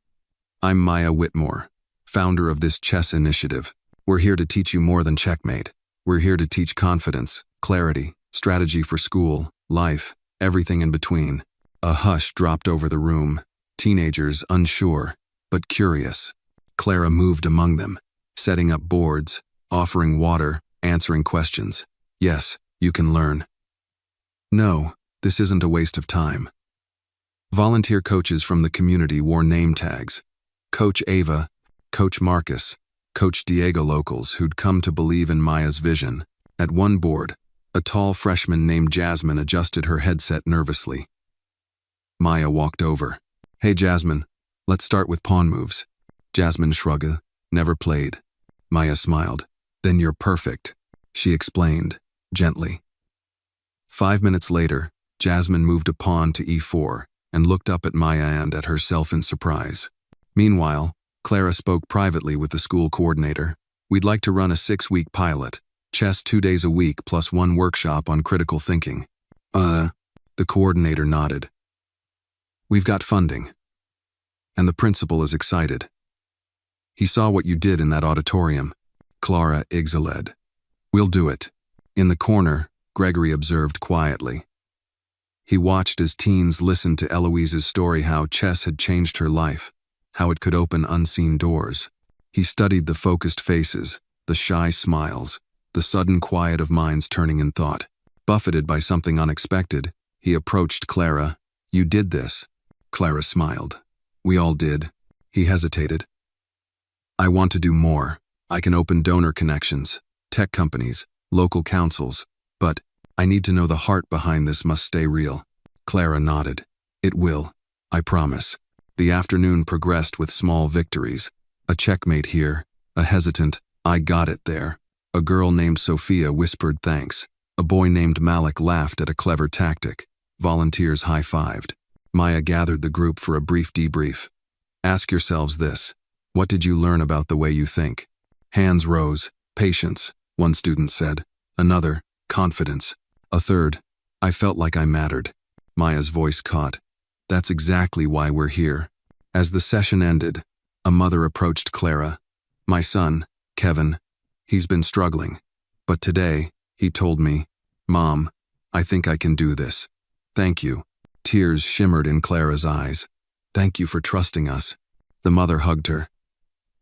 I'm Maya Whitmore, founder of this chess initiative. We're here to teach you more than checkmate. We're here to teach confidence, clarity, strategy for school, life, everything in between. A hush dropped over the room, teenagers unsure, but curious. Clara moved among them, setting up boards, offering water, answering questions. Yes, you can learn. No, this isn't a waste of time. Volunteer coaches from the community wore name tags. Coach Ava, Coach Marcus, Coach Diego locals who'd come to believe in Maya's vision. At one board, a tall freshman named Jasmine adjusted her headset nervously. Maya walked over. Hey Jasmine, let's start with pawn moves. Jasmine shrugged, never played. Maya smiled. Then you're perfect, she explained, gently. 5 minutes later, Jasmine moved a pawn to e4 and looked up at Maya and at herself in surprise. Meanwhile, Clara spoke privately with the school coordinator. We'd like to run a 6-week pilot, chess 2 days a week plus 1 workshop on critical thinking. The coordinator nodded. We've got funding. And the principal is excited. He saw what you did in that auditorium. Clara exhaled. We'll do it. In the corner, Gregory observed quietly. He watched as teens listened to Eloise's story how chess had changed her life, how it could open unseen doors. He studied the focused faces, the shy smiles, the sudden quiet of minds turning in thought. Buffeted by something unexpected, he approached Clara. You did this. Clara smiled. We all did. He hesitated. I want to do more. I can open donor connections, tech companies, local councils, but I need to know the heart behind this must stay real. Clara nodded. It will. I promise. The afternoon progressed with small victories. A checkmate here, a hesitant, I got it there. A girl named Sophia whispered thanks. A boy named Malik laughed at a clever tactic. Volunteers high-fived. Maya gathered the group for a brief debrief. Ask yourselves this. What did you learn about the way you think? Hands rose. Patience, one student said. Another, confidence. A third, I felt like I mattered. Maya's voice caught. That's exactly why we're here. As the session ended, a mother approached Clara. My son, Kevin, he's been struggling. But today, he told me, Mom, I think I can do this. Thank you. Tears shimmered in Clara's eyes. Thank you for trusting us. The mother hugged her.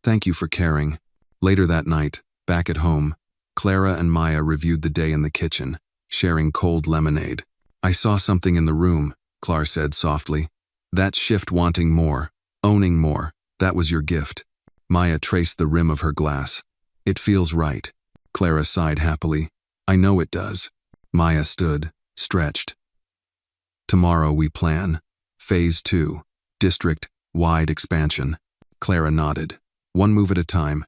Thank you for caring. Later that night, back at home, Clara and Maya reviewed the day in the kitchen, sharing cold lemonade. I saw something in the room, Clara said softly. That shift wanting more, owning more, that was your gift. Maya traced the rim of her glass. It feels right. Clara sighed happily. I know it does. Maya stood, stretched. Tomorrow we plan. Phase 2. District-wide expansion. Clara nodded. One move at a time.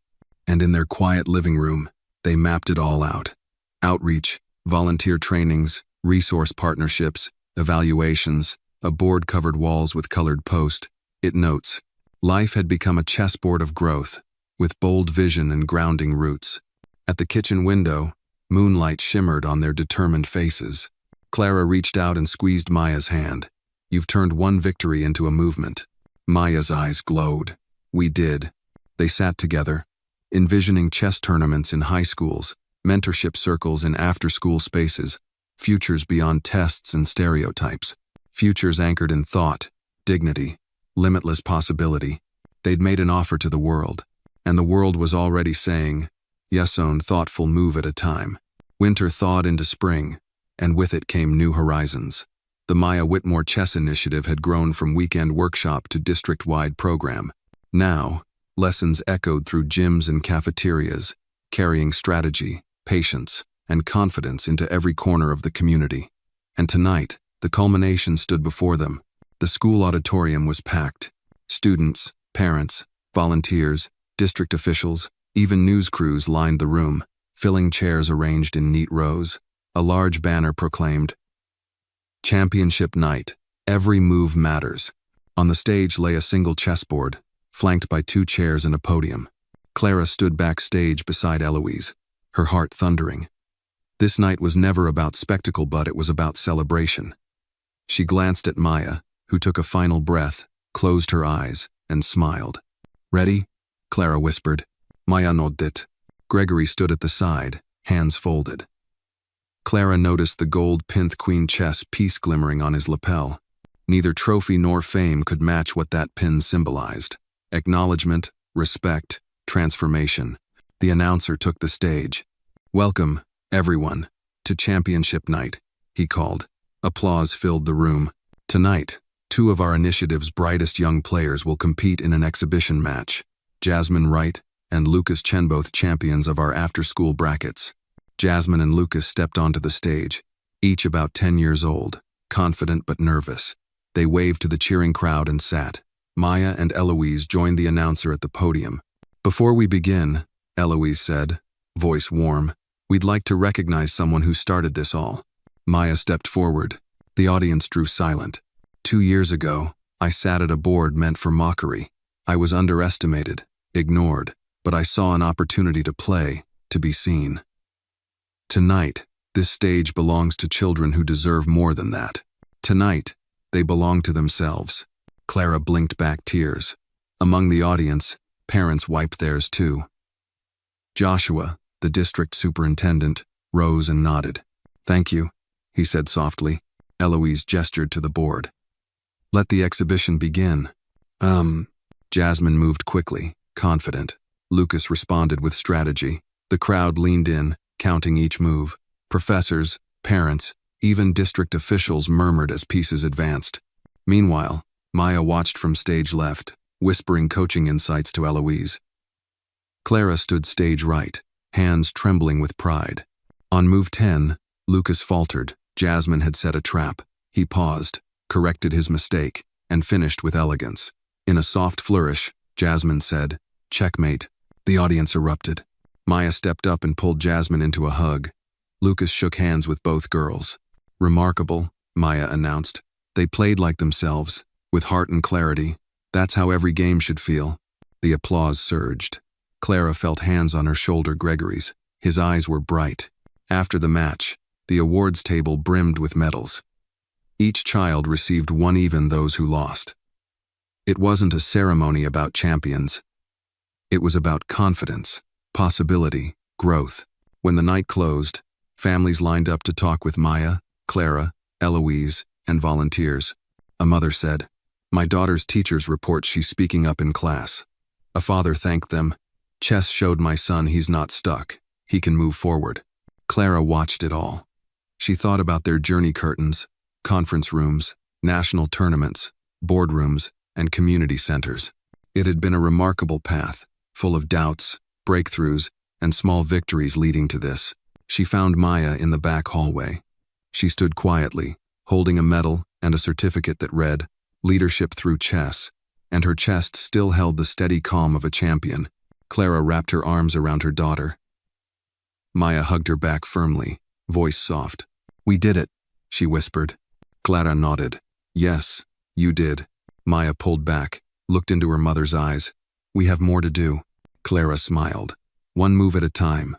And in their quiet living room, they mapped it all out. Outreach, volunteer trainings, resource partnerships, evaluations, a board covered walls with colored post. It notes. Life had become a chessboard of growth, with bold vision and grounding roots. At the kitchen window, moonlight shimmered on their determined faces. Clara reached out and squeezed Maya's hand. You've turned one victory into a movement. Maya's eyes glowed. We did. They sat together, envisioning chess tournaments in high schools, mentorship circles in after-school spaces, futures beyond tests and stereotypes, futures anchored in thought, dignity, limitless possibility. They'd made an offer to the world, and the world was already saying, yes, own thoughtful move at a time. Winter thawed into spring, and with it came new horizons. The Maya Whitmore Chess Initiative had grown from weekend workshop to district-wide program. Now, lessons echoed through gyms and cafeterias, carrying strategy, patience, and confidence into every corner of the community. And tonight, the culmination stood before them. The school auditorium was packed. Students, parents, volunteers, district officials, even news crews lined the room, filling chairs arranged in neat rows. A large banner proclaimed, Championship Night. Every move matters. On the stage lay a single chessboard, flanked by 2 chairs and a podium. Clara stood backstage beside Eloise, her heart thundering. This night was never about spectacle, but it was about celebration. She glanced at Maya, who took a final breath, closed her eyes, and smiled. Ready? Clara whispered. Maya nodded. Gregory stood at the side, hands folded. Clara noticed the gold plinth queen chess piece glimmering on his lapel. Neither trophy nor fame could match what that pin symbolized. Acknowledgement, respect, transformation. The announcer took the stage. Welcome, everyone, to Championship Night, he called. Applause filled the room. Tonight, 2 of our initiative's brightest young players will compete in an exhibition match. Jasmine Wright and Lucas Chen, both champions of our after-school brackets. Jasmine and Lucas stepped onto the stage, each about 10 years old, confident but nervous. They waved to the cheering crowd and sat. Maya and Eloise joined the announcer at the podium. Before we begin, Eloise said, voice warm, we'd like to recognize someone who started this all. Maya stepped forward. The audience drew silent. 2 years ago, I sat at a board meant for mockery. I was underestimated, ignored, but I saw an opportunity to play, to be seen. Tonight, this stage belongs to children who deserve more than that. Tonight, they belong to themselves. Clara blinked back tears. Among the audience, parents wiped theirs too. Joshua, the district superintendent, rose and nodded. Thank you, he said softly. Eloise gestured to the board. Let the exhibition begin. Jasmine moved quickly, confident. Lucas responded with strategy. The crowd leaned in, counting each move. Professors, parents, even district officials murmured as pieces advanced. Meanwhile, Maya watched from stage left, whispering coaching insights to Eloise. Clara stood stage right, hands trembling with pride. On move 10, Lucas faltered. Jasmine had set a trap. He paused, corrected his mistake, and finished with elegance. In a soft flourish, Jasmine said, checkmate. The audience erupted. Maya stepped up and pulled Jasmine into a hug. Lucas shook hands with both girls. Remarkable, Maya announced. They played like themselves, with heart and clarity. That's how every game should feel. The applause surged. Clara felt hands on her shoulder Gregory's. His eyes were bright. After the match, the awards table brimmed with medals. Each child received one, even those who lost. It wasn't a ceremony about champions. It was about confidence, possibility, growth. When the night closed, families lined up to talk with Maya, Clara, Eloise, and volunteers. A mother said, My daughter's teachers report she's speaking up in class. A father thanked them. Chess showed my son he's not stuck. He can move forward. Clara watched it all. She thought about their journey curtains, conference rooms, national tournaments, boardrooms, and community centers. It had been a remarkable path, full of doubts, breakthroughs, and small victories leading to this. She found Maya in the back hallway. She stood quietly, holding a medal and a certificate that read, "Leadership Through Chess," and her chest still held the steady calm of a champion. Clara wrapped her arms around her daughter. Maya hugged her back firmly, voice soft. "We did it," she whispered. Clara nodded. "Yes, you did." Maya pulled back, looked into her mother's eyes. "We have more to do." Clara smiled. "One move at a time."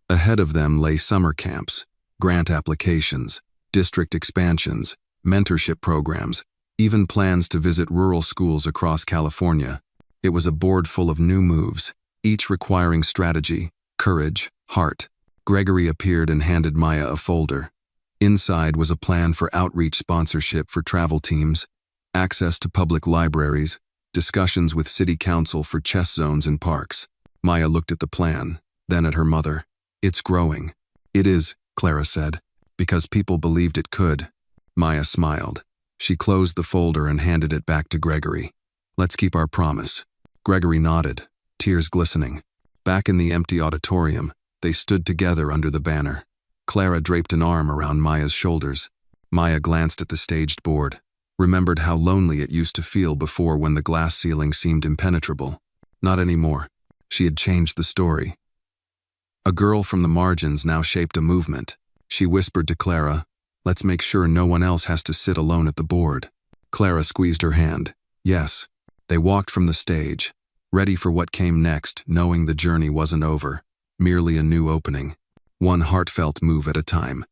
Ahead of them lay summer camps, grant applications, district expansions, mentorship programs, even plans to visit rural schools across California. It was a board full of new moves, each requiring strategy, courage, heart. Gregory appeared and handed Maya a folder. Inside was a plan for outreach sponsorship for travel teams, access to public libraries, discussions with city council for chess zones in parks. Maya looked at the plan, then at her mother. "It's growing." "It is," Clara said, "because people believed it could." Maya smiled. She closed the folder and handed it back to Gregory. "Let's keep our promise." Gregory nodded, tears glistening. Back in the empty auditorium, they stood together under the banner. Clara draped an arm around Maya's shoulders. Maya glanced at the staged board, remembered how lonely it used to feel before when the glass ceiling seemed impenetrable. Not anymore. She had changed the story. A girl from the margins now shaped a movement. She whispered to Clara, "Let's make sure no one else has to sit alone at the board." Clara squeezed her hand. "Yes." They walked from the stage, ready for what came next, knowing the journey wasn't over, merely a new opening. One heartfelt move at a time.